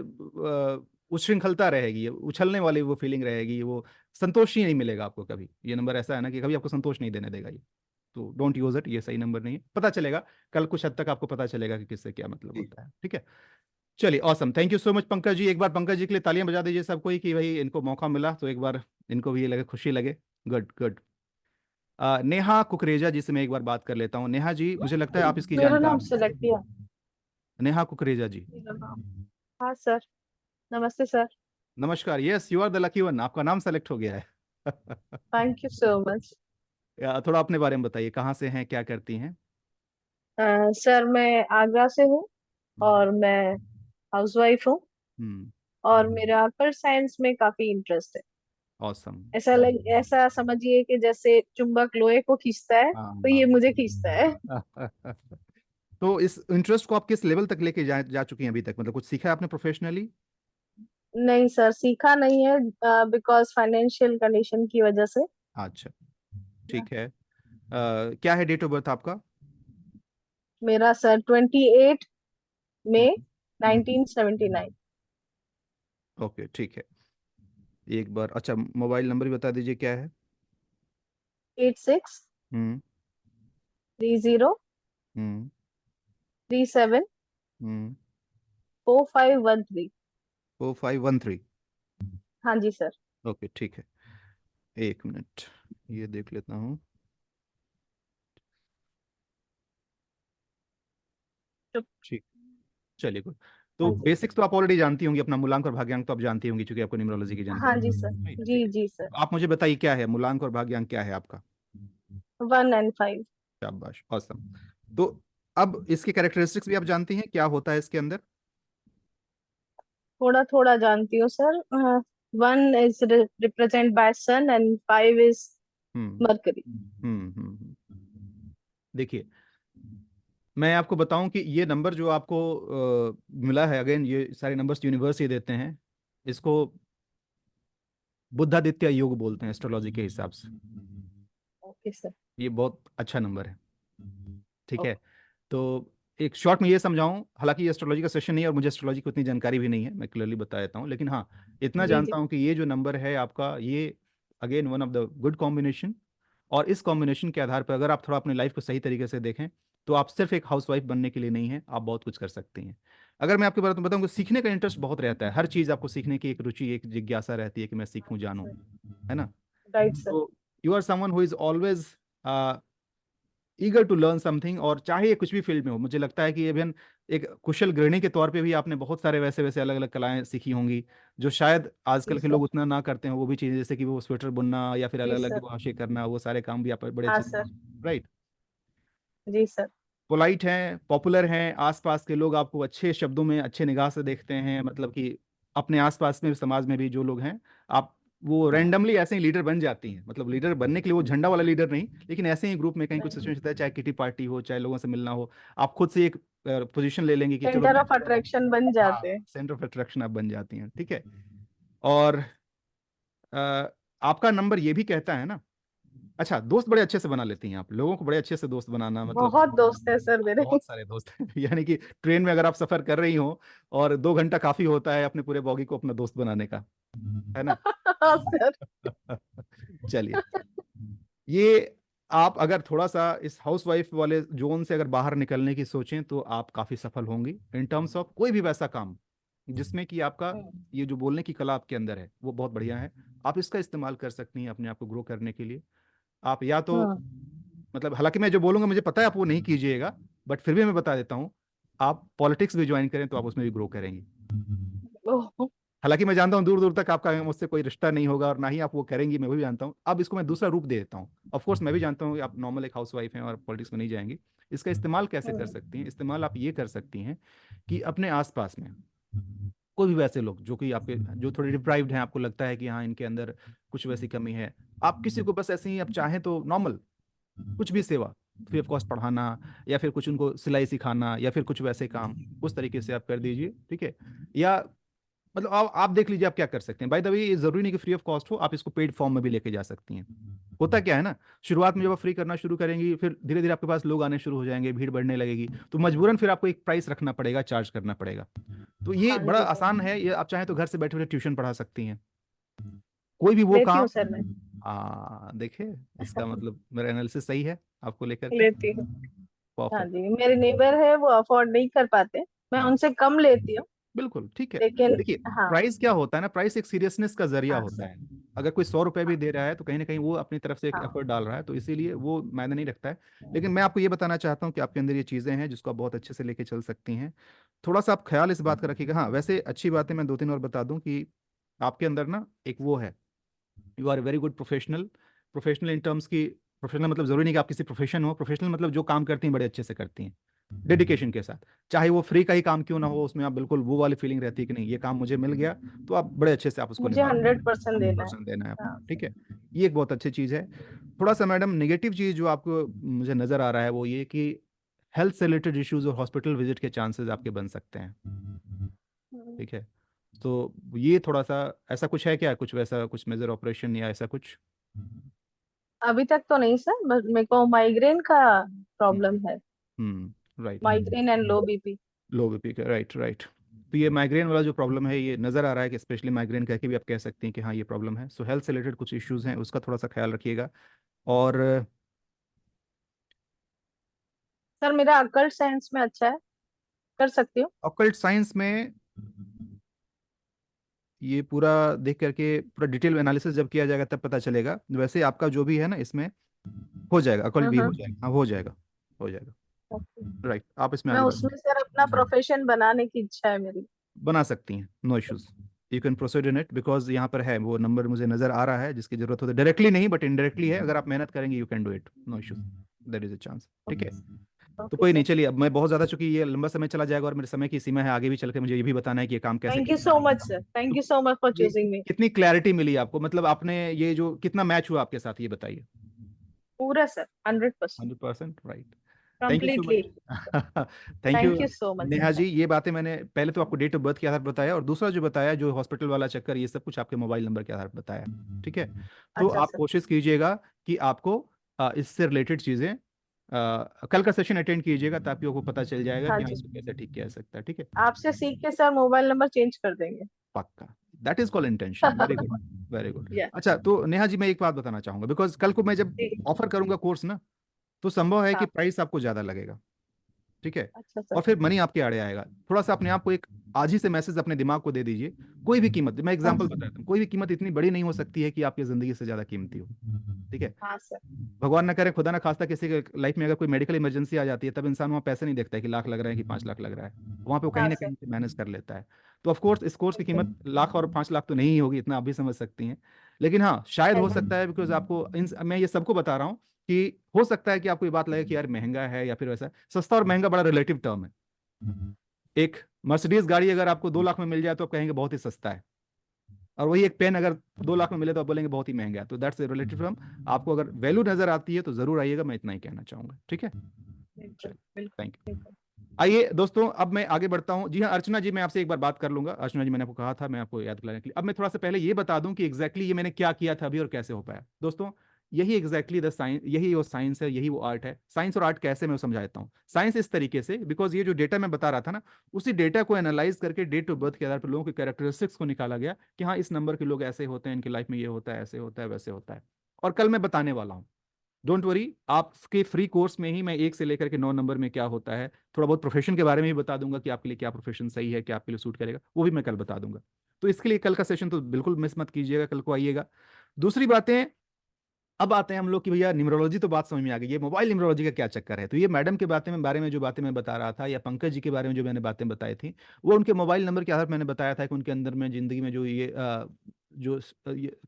उच्छृंखलता रहेगी, ये उछलने वाली वो फीलिंग रहेगी, वो संतोष ही नहीं मिलेगा आपको कभी। ये नंबर ऐसा है ना कि कभी आपको संतोष नहीं देने देगा ये। तो डोंट यूज इट, ये सही नंबर नहीं है। पता चलेगा कल, कुछ हद तक आपको पता चलेगा कि किससे क्या मतलब जी होता है। ठीक है। चलिए, awesome, thank you so much Pankaj ji. एक बार पंकज जी के लिए तालियां बजा दीजिए सबको ही, कि भाई इनको मौका मिला तो एक बार इनको भी ये लगे, खुशी लगे। Good good. नेहा कुकरेजा जी से मैं एक बार बात कर लेता हूँ। नेहा जी, मुझे लगता है आप इसकी मेरा जानकार नाम हैं। सेलेक्ट किया। नेहा कुकरेजा जी, मेरा नाम। हाँ सर। नमस्ते सर। नमस्कार। Yes, you are the lucky one, आपका नाम सेलेक्ट हो गया है। Thank you so much. थोड़ा अपने बारे में बताइए, कहाँ से हैं, क्या करती हैं। सर मैं आगरा से हूँ और मैं हाउसवाइफ हूँ हम्म। और मेरा पर साइंस में काफी इंटरेस्ट है। ऑसम। ऐसा समझिए कि जैसे चुंबक लोहे को खींचता है तो हाँ। ये मुझे खींचता है। तो इस इंटरेस्ट को आप किस लेवल तक लेके जा चुकी हैं अभी तक, मतलब कुछ सीखा है आपने प्रोफेशनली। नहीं सर, सीखा नहीं है बिकॉज फाइनेंशियल कंडीशन की वजह से। अच्छा, ठीक है। क्या है डेट ऑफ बर्थ आपका? मेरा सर 28 मई हम्म, हम्म, 1979। ओके, ठीक है। एक बार, अच्छा, मोबाइल नंबर भी बता दीजिए, क्या है? 86 हम्म, 30 हम्म, 37 हम्म। 4513। 4513। हाँ जी सर। ओके, ठीक है। एक मिनट, ये देख लेता हूँ। चुप। ठीक, चलिए गुड। तो हाँ जी। बेसिक्स तो आप ऑलरेडी जानती होंगी, अपना मूलांक और भाग्यांक तो आप जानती होंगी, क्योंकि आपको न्यूमरोलॉजी की हाँ जानकारी जी है। सर। Right, ठीक जी है। जी सर। तो आप मुझे बताइए, क्या है मूलांक और भाग्यांक, क्या है आपका? 1 and 5। शाबाश, ऑसम। तो अब इसके कैरेक्टरिस्टिक्स भी आप जानती हैं, क्या होता है इसके अंदर? थोड़ा थोड़ा जानती हूँ sir. 1 is represent by sun and 5 is hmm, mercury. देखिए, मैं आपको बताऊं कि ये नंबर जो आपको मिला है, अगेन ये सारे नंबर्स यूनिवर्स ही देते हैं। इसको बुद्धादित्य योग बोलते हैं एस्ट्रोलॉजी के हिसाब से। Okay sir. ये बहुत अच्छा नंबर है, ठीक है। ओके। तो एक शॉर्ट में ये समझाऊं, हालांकि ये एस्ट्रोलॉजी का सेशन नहीं है और मुझे एस्ट्रोलॉजी की उतनी जानकारी भी नहीं है, मैं क्लियरली बता देता हूँ, लेकिन हाँ, इतना जी जी जानता हूँ कि ये जो नंबर है आपका, ये again one of the good combination. और इस कॉम्बिनेशन के आधार पर अगर आप थोड़ा अपनी लाइफ को सही तरीके से देखें, तो आप सिर्फ एक हाउसवाइफ बनने के लिए नहीं है, आप बहुत कुछ कर सकती हैं। अगर मैं आपके बारे में बताऊं कि सीखने का इंटरेस्ट बहुत रहता है, हर चीज़ आपको सीखने की एक रुचि, एक जिज्ञासा रहती है कि मैं सीखूं, जानूं, है ना? Right sir. तो you are someone who is always eager to learn something, और चाहे ये कुछ भी फील्ड में हो, मुझे लगता है कि इवन एक कुशल गृहिणी के तौर पे भी आपने बहुत सारे वैसे वैसे अलग अलग कलाएं सीखी होंगी, जो शायद जी आजकल के सर। लोग उतना ना करते हैं, वो भी चीज़ें जैसे कि वो स्वेटर बुनना या फिर अलग जी अलग सर। वाशे करना, वो सारे काम भी आप बड़े हाँ अच्छे से, सर। राइट। जी सर। पोलाइट हैं, पॉपुलर हैं, आसपास के लोग आपको अच्छे शब्दों में, अच्छे निगाह से देखते हैं, मतलब कि अपने आसपास में, समाज में भी जो लोग हैं, आप वो रैंडमली ऐसे ही लीडर बन जाती हैं, मतलब लीडर बनने के लिए वो झंडा वाला लीडर नहीं, लेकिन ऐसे ही ग्रुप में कहीं कुछ नहीं, सिचुएशन होता है, चाहे किटी पार्टी हो, चाहे लोगों से मिलना हो, आप खुद से एक पोजीशन ले लेंगे कि चलो सेंटर मैं, ऑफ अट्रैक्शन बन जाते हाँ, हैं। सेंटर ऑफ अट्रैक्शन आप बन जाती हैं, ठीक है। और अ, आपका नंबर ये भी कहता है ना, अच्छा, दोस्त बड़े अच्छे से बना लेती हैं आप, लोगों को बड़े अच्छे से दोस्त बनाना, मतलब बहुत दोस्त है सर मेरे। बहुत सारे दोस्त हैं यानी कि ट्रेन में अगर आप सफर कर रही हो और 2 घंटा काफी होता है अपने पूरे बॉगी को अपना दोस्त बनाने का, है ना? हाँ सर। चलिए, ये आप अगर थोड़ा सा इस हाउसवाइफ वाले जोन से अगर बाहर निकलने की सोचें, तो आप काफी सफल होंगी इन टर्म्स ऑफ कोई भी वैसा काम जिसमें कि आपका ये जो बोलने की कला आपके अंदर है वो बहुत बढ़िया है। आप इसका इस्तेमाल कर सकती हैं अपने आप को ग्रो करने के लिए। आप या तो, हाँ। मतलब हालांकि मैं जो बोलूंगा मुझे पता है आप वो नहीं कीजिएगा, बट फिर भी मैं बता देता हूँ, आप पॉलिटिक्स भी ज्वाइन करें तो आप उसमें भी ग्रो करेंगी। ओह। हालांकि मैं जानता हूँ दूर दूर तक आपका मुझसे कोई रिश्ता नहीं होगा और ना ही आप वो करेंगी, मैं वो भी जानता हूँ। अब इसको मैं दूसरा रूप दे देता हूँ। ऑफ कोर्स मैं भी जानता हूँ कि आप नॉर्मल एक हाउस वाइफ हैं और पॉलिटिक्स में नहीं जाएंगी। इसका इस्तेमाल कैसे कर सकती हैं? इस्तेमाल आप ये कर सकती हैं कि अपने आसपास में कोई भी वैसे लोग जो कि आपके, जो थोड़े डिप्राइव्ड हैं, आपको लगता है कि हाँ इनके अंदर कुछ वैसी कमी है, आप किसी को बस ऐसे ही, आप चाहें तो नॉर्मल कुछ भी सेवा, फ्री ऑफ कॉस्ट पढ़ाना, या फिर कुछ उनको सिलाई सिखाना, या फिर कुछ वैसे काम, उस तरीके से आप कर दीजिए, ठीक है। या मतलब आप देख लीजिए आप क्या कर सकते हैं। बाय द वे, ये जरूरी नहीं कि फ्री ऑफ कॉस्ट हो, आप इसको पेड फॉर्म में भी लेके जा सकती हैं। होता क्या है ना, शुरुआत में जब आप फ्री करना शुरू करेंगी, फिर धीरे धीरे आपके पास लोग आने शुरू हो जाएंगे, भीड़ बढ़ने लगेगी, तो मजबूरन फिर आपको एक प्राइस रखना पड़ेगा, चार्ज करना पड़ेगा। तो ये हाँ बड़ा जी सर। आसान है, ये आप चाहें तो घर से बैठे बैठे ट्यूशन पढ़ा सकती हैं, कोई भी वो लेती हूँ काम। सर मैं। देखिए, इसका मतलब मेरा एनालिसिस सही है आपको लेकर के। लेती हूँ। हाँ परफेक्ट। जी, मेरे नेबर है वो अफोर्ड नहीं कर पाते, मैं हाँ, उनसे कम लेती हूँ। बिल्कुल ठीक है। लेकिन देखिए, हाँ। प्राइस क्या होता है ना, प्राइस एक सीरियसनेस का जरिया हाँ होता सर। है। अगर कोई 100 रुपए भी हाँ। दे रहा है तो कहीं ना कहीं वो अपनी तरफ से एक हाँ। एफर्ट डाल रहा है, तो इसीलिए वो मायने नहीं रखता है। लेकिन मैं आपको ये बताना चाहता हूँ कि आपके अंदर ये चीज़ें हैं जिसको आप बहुत अच्छे से लेके चल सकती हैं। थोड़ा सा आप ख्याल इस बात का रखिएगा। हाँ, वैसे अच्छी बात है, मैं 2-3 और बता दूं कि आपके अंदर ना एक वो है, you are very good professional. Professional in terms की, प्रोफेशनल मतलब जरूरी नहीं कि आप किसी प्रोफेशन हो, प्रोफेशनल मतलब जो काम करती हैं बड़े अच्छे से करती हैं, डेडिकेशन के साथ। चाहे वो फ्री का ही काम क्यों ना हो, उसमें आप बिल्कुल वो वाली फीलिंग रहती है कि नहीं ये काम मुझे मिल गया, तो आप बड़े अच्छे से आप उसको मुझे निभाते हैं। 100% हंड्रेड देना है। परसेंट देना है आपको, हाँ ठीक सर। है। ये एक बहुत अच्छी चीज़ है। थोड़ा सा मैडम नेगेटिव चीज़ जो आपको मुझे नज़र आ रहा है वो ये कि हेल्थ से रिलेटेड इश्यूज और हॉस्पिटल विजिट के चांसेस आपके बन सकते हैं, ठीक है। तो ये थोड़ा सा ऐसा कुछ है क्या, कुछ वैसा कुछ मेजर ऑपरेशन या ऐसा कुछ? अभी तक तो नहीं सर, बस मेरे को माइग्रेन का प्रॉब्लम है। Right. Migraine and low BP. Low BP का, राइट राइट। तो ये माइग्रेन वाला जो प्रॉब्लम है, ये नज़र आ रहा है कि स्पेशली माइग्रेन कह के भी आप कह सकते हैं कि हाँ ये प्रॉब्लम है। सो हेल्थ से रिलेटेड कुछ इश्यूज हैं, उसका थोड़ा सा ख्याल रखिएगा। और सर मेरा अकल्ट साइंस में अच्छा है, कर सकती हूँ। ऑकल्ट साइंस में ये पूरा देख करके पूरा डिटेल एनालिसिस जब किया जाएगा तब पता चलेगा। वैसे आपका जो भी है ना इसमें हो जाएगा, अकल्ट भी हो हम्म। जाएगा, हाँ हो जाएगा, हो जाएगा। ओके। राइट, आप इसमें मैं आगे उसमें बढ़ सर अपना प्रोफेशन बनाने की इच्छा है मेरी। बना सकती हैं, no issues. You can proceed in it, because यहाँ पर है वो नंबर मुझे नजर आ रहा है जिसकी जरूरत होती है, डायरेक्टली नहीं बट इनडायरेक्टली है। अगर आप मेहनत करेंगे you can do it, no issues, there is a chance. ठीक ओके है। सर। तो ओके कोई नहीं, सर। चलिए अब मैं बहुत ज्यादा, चूंकि ये लंबा समय चला जाएगा और मेरे समय की सीमा है, आगे भी चल के मुझे ये भी बताना है कि ये काम कैसे थैंक किया यू सो जाता है। मच सर, थैंक तो यू सो मच फॉर ये चूजिंग मी। कितनी क्लैरिटी मिली आपको, मतलब आपने ये जो कितना मैच हुआ आपके साथ, ये बताइए। पूरा sir, 100%। 100%, right. Thank you so completely. Much. Thank you thank you so much Neha sir. Ji. ये बातें मैंने पहले तो आपको डेट ऑफ बर्थ के आधार पर बताया, और दूसरा जो बताया जो हॉस्पिटल वाला चक्कर, ये सब कुछ आपके मोबाइल नंबर के आधार पर बताया। ठीक है। तो अच्छा आप सर। कोशिश कीजिएगा कि आपको इससे रिलेटेड चीज़ें कल का सेशन अटेंड कीजिएगा, ताकि आपको पता चल जाएगा हाँ कि हाँ जी। इसको कैसे ठीक किया जा सकता है। ठीक है। आपसे सीख के सर मोबाइल नंबर चेंज कर देंगे। पक्का। That is call intention, very good, very good. या। अच्छा, तो नेहा जी मैं एक बात बताना चाहूंगा, बिकॉज कल को मैं जब जी। ऑफर करूंगा कोर्स ना, तो संभव है कि हाँ। प्राइस आपको ज़्यादा लगेगा। ठीक है। अच्छा और सर। फिर मनी आपके आड़े आएगा। थोड़ा सा अपने आप को एक आज ही से मैसेज अपने दिमाग को दे दीजिए, कोई भी कीमत, मैं हाँ एग्जांपल बताता हूँ, कोई भी कीमत इतनी बड़ी नहीं हो सकती है कि आपकी जिंदगी से ज्यादा कीमती हो। ठीक है। हाँ सर। भगवान ना करे, खुदा ना खास्ता, किसी के लाइफ में अगर कोई मेडिकल इमरजेंसी आ जाती है, तब इंसान वहाँ पैसे नहीं देखता है कि लाख लग रहा है कि 5 लाख लग रहा है। वहाँ पे वो कहीं हाँ ना सर। कहीं से मैनेज कर लेता है। तो ऑफ कोर्स इस कोर्स की ओके। कीमत लाख और 5 लाख तो नहीं होगी, इतना आप भी समझ सकती हैं। लेकिन हाँ शायद है हो जी। सकता है, बिकॉज आपको मैं ये सबको बता रहा हूँ कि हो सकता है कि आपको ये बात लगे कि यार महंगा है या फिर वैसा। सस्ता और महंगा बड़ा रिलेटिव टर्म है। एक मर्सिडीज गाड़ी अगर आपको 2 लाख में मिल जाए तो आप कहेंगे बहुत ही सस्ता है, और वही एक पेन अगर 2 लाख में मिले तो आप बोलेंगे बहुत ही महंगा है। तो दैट्स रिलेटिव टर्म। आपको अगर वैल्यू नजर आती है तो जरूर आइएगा, मैं इतना ही कहना चाहूंगा। ठीक है। बिल्कुल चलिए, बिल्कुल। Thank you. बिल्कुल। आइए दोस्तों, अब मैं आगे बढ़ता हूं। जी हाँ अर्चना जी, मैं आपसे एक बार बात कर लूंगा। अर्चना जी मैंने आपको कहा था, मैं आपको याद दिलाने के लिए, अब मैं थोड़ा सा पहले ये बता दूं कि एग्जैक्टली ये मैंने क्या किया था अभी और कैसे हो पाया। दोस्तों यही एग्जैक्टली द साइंस, यही वो साइंस है, यही वो आर्ट है। साइंस और आर्ट कैसे मैं समझा देता हूँ। साइंस इस तरीके से, बिकॉज ये जो डेटा मैं बता रहा था ना, उसी डेटा को एनालाइज करके डेट ऑफ बर्थ के आधार पर लोगों के कैरेक्टरिस्टिक्स को निकाला गया कि हाँ इस नंबर के लोग ऐसे होते हैं, इनकी लाइफ में ये होता है, ऐसे होता है, वैसे होता है। और कल मैं बताने वाला हूँ, डोंट वरी, आपके फ्री कोर्स में ही मैं 1 से लेकर के 9 नंबर में क्या होता है, थोड़ा बहुत प्रोफेशन के बारे में भी बता दूंगा कि आपके लिए क्या प्रोफेशन सही है, क्या आपके लिए सूट करेगा, वो भी मैं कल बता दूंगा। तो इसके लिए कल का सेशन तो बिल्कुल मिस मत कीजिएगा, कल को आइएगा। दूसरी बातें, अब आते हैं हम लोग कि भैया न्यूमरोलॉजी तो बात समझ में आ गई, ये मोबाइल न्यूमरोलॉजी का क्या चक्कर है। तो ये मैडम के बारे में जो बातें मैं बता रहा था, या पंकज जी के बारे में जो मैंने बातें बताई थी, वो उनके मोबाइल नंबर के आधार पर मैंने बताया था कि उनके अंदर में जिंदगी में जो ये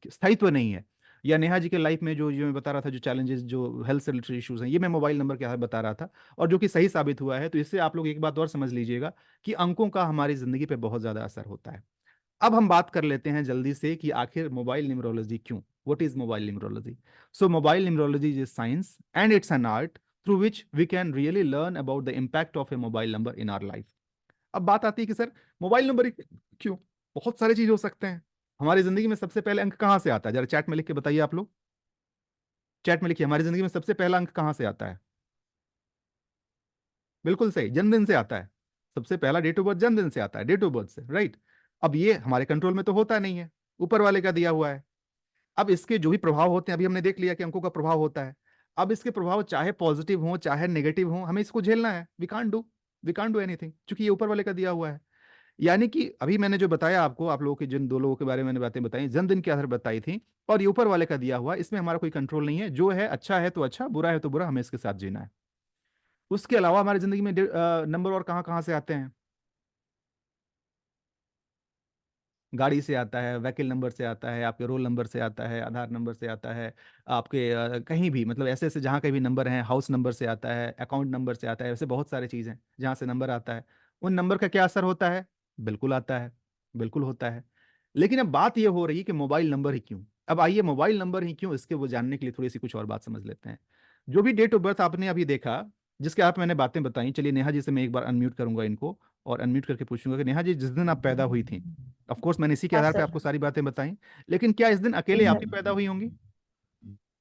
स्थायित्व नहीं है, या नेहा जी के लाइफ में जो मैं बता रहा था, जो चैलेंजेस, जो हेल्थ से रिलेटेड इश्यूज हैं, ये मैं मोबाइल नंबर के आधार पर बता रहा था, और जो कि सही साबित हुआ है। तो इससे आप लोग एक बात और समझ लीजिएगा कि अंकों का हमारी जिंदगी पे बहुत ज्यादा असर होता है। अब हम बात कर लेते हैं जल्दी से कि आखिर मोबाइल न्यूमरोलॉजी क्यों, what is mobile numerology. So mobile numerology is science and it's an art through which we can really learn about the impact of a mobile number in our life. अब बात आती है कि sir mobile number क्यों, बहुत सारी चीज हो सकते हैं। हमारी जिंदगी में सबसे पहले अंक कहाँ से आता है, जरा चैट में लिख के बताइए आप लोग। चैट में लिखिए, हमारी जिंदगी में सबसे पहला अंक कहाँ से आता है। बिल्कुल सही, जन्मदिन से आता है। सबसे पहला डेट ऑफ बर्थ जन्मदिन से आता है, डेट ऑफ बर्थ से, राइट। अब ये हमारे कंट्रोल में तो होता नहीं है, ऊपर वाले का दिया हुआ है। अब इसके जो भी प्रभाव होते हैं, अभी हमने देख लिया कि अंकों का प्रभाव होता है। अब इसके प्रभाव चाहे पॉजिटिव हो चाहे नेगेटिव हो, हमें इसको झेलना है। वी कांट डू एनीथिंग, क्योंकि ये ऊपर वाले का दिया हुआ है। यानी कि अभी मैंने जो बताया आपको, आप लोगों के जिन 2 लोगों के बारे में मैंने बातें बताई, जन्मदिन के आधार पर बताई थी, और ये ऊपर वाले का दिया हुआ, इसमें हमारा कोई कंट्रोल नहीं है। जो है अच्छा है तो अच्छा, बुरा है तो बुरा, हमें इसके साथ जीना है। उसके अलावा हमारी जिंदगी में नंबर और कहाँ कहाँ से आते हैं। गाड़ी से आता है, व्हीकल नंबर से आता है, आपके रोल नंबर से आता है, आधार नंबर से आता है, आपके कहीं भी, मतलब ऐसे ऐसे जहाँ कहीं भी नंबर हैं, हाउस नंबर से आता है, अकाउंट नंबर से आता है, वैसे बहुत सारी चीज़ें जहाँ से नंबर आता है। उन नंबर का क्या असर होता है, बिल्कुल आता है, बिल्कुल होता है। लेकिन अब बात यह हो रही है कि मोबाइल नंबर ही क्यों। अब आइए मोबाइल नंबर ही क्यों, इसके वो जानने के लिए थोड़ी सी कुछ और बात समझ लेते हैं। जो भी डेट ऑफ बर्थ आपने अभी देखा, जिसके आप मैंने बातें बताई, चलिए नेहा जी से मैं एक बार अनम्यूट करूंगा इनको, और अनम्यूट करके पूछूंगा कि नेहा जी, जिस दिन आप पैदा हुई थी, ऑफ कोर्स मैंने इसी के हाँ आधार पे सर। आपको सारी बातें बताई, लेकिन क्या इस दिन जी अकेले आप ही सर। पैदा हुई होंगी?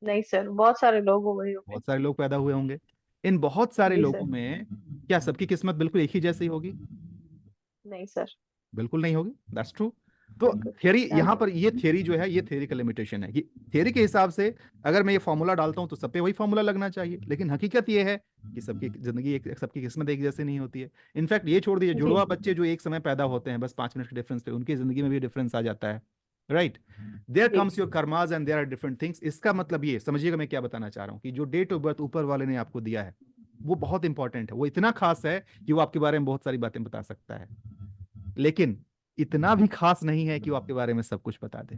नहीं सर, बहुत सारे लोग हो गए होंगे। बहुत सारे लोग पैदा हुए होंगे। इन बहुत सारे जी लोगों सर। में क्या सबकी किस्मत बिल्कुल एक ही जैसी होगी? नहीं सर। बिल्कुल नहीं होगी, दैट्स ट्रू। तो बिल्कुल। थियरी हाँ यहाँ जी। पर, ये थियरी जो है, ये थियरी का लिमिटेशन है कि थियरी के हिसाब से अगर मैं ये फॉर्मूला डालता हूँ तो सब पे वही फॉर्मूला लगना चाहिए, लेकिन हकीकत ये है कि सबकी जिंदगी एक, सबकी किस्मत एक जैसी नहीं होती है। इनफैक्ट ये छोड़ दीजिए, जी। जुड़वा बच्चे जो एक समय पैदा होते हैं बस 5 मिनट के डिफरेंस पे, उनकी जिंदगी में भी डिफरेंस आ जाता है, राइट? देयर जी। Comes your karmas and there are different things. इसका मतलब ये समझिएगा मैं क्या बताना चाह रहा हूँ, कि जो डेट ऑफ बर्थ ऊपर वाले ने आपको दिया है वो बहुत इंपॉर्टेंट है, वो इतना खास है कि वो आपके बारे में बहुत सारी बातें बता सकता है, लेकिन इतना भी खास नहीं है कि वो आपके बारे में सब कुछ बता दे,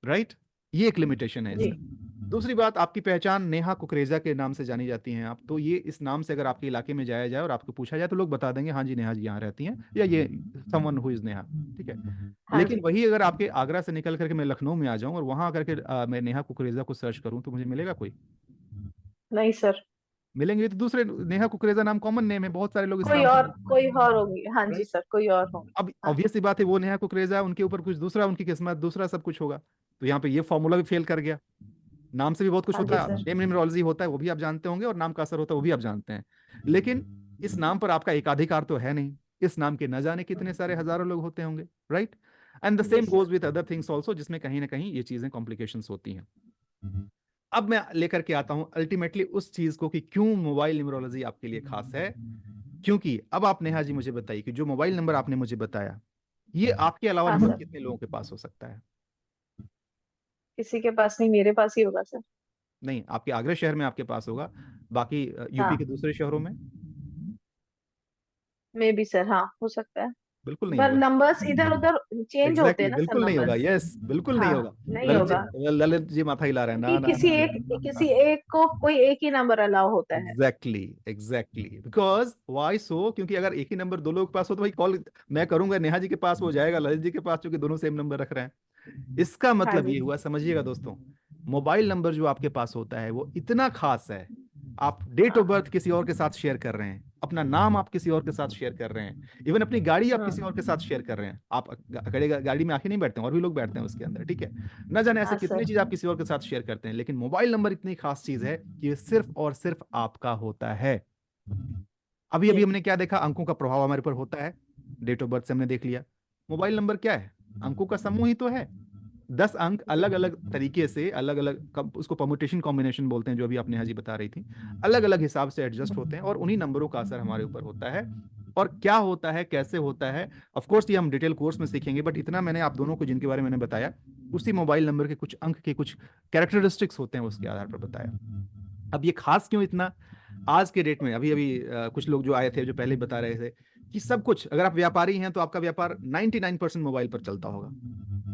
राइट? ये एक लिमिटेशन है जी। इसका। दूसरी बात, आपकी पहचान नेहा कुकरेजा के नाम से जानी जाती हैं आप, तो ये इस नाम से अगर आपके इलाके में जाया जाए और आपको पूछा जाए तो लोग बता देंगे हाँ जी नेहा जी यहाँ रहती हैं, या ये समवन हु इज नेहा, ठीक है। हाँ लेकिन जी। वही अगर आपके आगरा से निकल करके मैं लखनऊ में आ जाऊं और वहां करके मैं नेहा कुकरेजा को सर्च करूं तो मुझे मिलेगा कोई? नहीं सर। मिलेंगे तो दूसरे, नेहा कुकरेजा नाम कॉमन नेम है, बहुत सारे लोग इस कोई नाम से और, जानते कोई हैं, और होंगे, हाँ जी राइट? सर, कोई और होंगे। अब हाँ। ऑब्वियस सी बात है, वो नेहा कुकरेजा है, उनके ऊपर कुछ दूसरा, उनकी किस्मत दूसरा सब कुछ होगा, तो यहाँ पे ये फॉर्मूला भी फेल कर गया। नाम से भी बहुत कुछ हाँ जी होता है, सर। नेम न्यूमरोलॉजी होता है वो भी आप जानते होंगे, और नाम का असर होता है वो भी आप जानते हैं, लेकिन इस नाम पर आपका एकाधिकार तो है नहीं। इस नाम के न जाने कितने सारे हजारों लोग होते होंगे, राइट? एंड द जी same sir. Goes with other things also, जिसमें कहीं ना कहीं ये चीजें कॉम्प्लिकेशंस होती हैं। अब मैं लेकर के आता हूं अल्टीमेटली उस चीज को कि क्यों मोबाइल न्यूमरोलॉजी आपके लिए खास है। क्योंकि अब आप नेहा जी मुझे बताइए कि जो मोबाइल नंबर आपने मुझे बताया, ये आपके अलावा हाँ नंबर सर। कितने लोगों के पास हो सकता है? किसी के पास नहीं, मेरे पास ही होगा सर। नहीं, आपके आगरा शहर में आपके पास होगा, बाकी यूपी के हाँ। दूसरे शहरों में? मे बी सर, हाँ हो सकता है। बिल्कुल नहीं पर होगा। नंबर्स इधर उधर चेंज होते एग्जैक्टली हैं exactly, ना सर, बिल्कुल नहीं होगा, नंबर्स। यस बिल्कुल नहीं हाँ। होगा। नहीं ललित जी, होगा। ललित जी माथा हिला रहे हैं, ना क्योंकि ना ना ना किसी ना। एक को कोई एक ही नंबर अलाउ होता है। एग्जैक्टली एग्जैक्टली, बिकॉज वाई सो, क्योंकि अगर एक ही नंबर दो लोगों के पास हो तो भाई कॉल मैं करूंगा नेहा जी के पास, वो जाएगा ललित जी के पास, क्योंकि दोनों सेम नंबर रख रहे हैं। इसका हाँ मतलब जी। ये हुआ, समझिएगा दोस्तों, मोबाइल नंबर जो आपके पास होता है वो इतना खास है। आप डेट ऑफ हाँ। बर्थ किसी और के साथ शेयर कर रहे हैं, अपना नाम आप किसी और के साथ शेयर कर रहे हैं, इवन अपनी गाड़ी आप हाँ। किसी और के साथ शेयर कर रहे हैं। आप गाड़ी में आके नहीं बैठते हैं, और भी लोग बैठते हैं उसके अंदर, ठीक है। न जाने ऐसे हाँ कितनी सर। चीज आप किसी और के साथ शेयर करते हैं, लेकिन मोबाइल नंबर इतनी खास चीज है कि ये सिर्फ और सिर्फ आपका होता है। अभी अभी जी। हमने क्या देखा, अंकों का प्रभाव हमारे ऊपर होता है, डेट ऑफ बर्थ से हमने देख लिया। मोबाइल नंबर क्या है? अंकों का समूह ही तो है। 10 अंक जी। अलग अलग तरीके से, अलग अलग, उसको परमुटेशन कॉम्बिनेशन बोलते हैं, जो अभी आपने हाजी बता रही थी, अलग अलग हिसाब से एडजस्ट होते हैं, और उन्हीं नंबरों का असर हमारे ऊपर होता है। और क्या होता है, कैसे होता है, ऑफ कोर्स ये हम डिटेल कोर्स में सीखेंगे, बट इतना मैंने आप दोनों को जिनके बारे में मैंने बताया, उसी मोबाइल नंबर के कुछ अंक के कुछ कैरेक्टरिस्टिक्स होते हैं उसके आधार पर बताया। अब ये खास क्यों इतना आज के डेट में? अभी अभी कुछ लोग जो आए थे जो पहले ही बता रहे थे कि सब कुछ, अगर आप व्यापारी हैं तो आपका व्यापार 99% मोबाइल पर चलता होगा।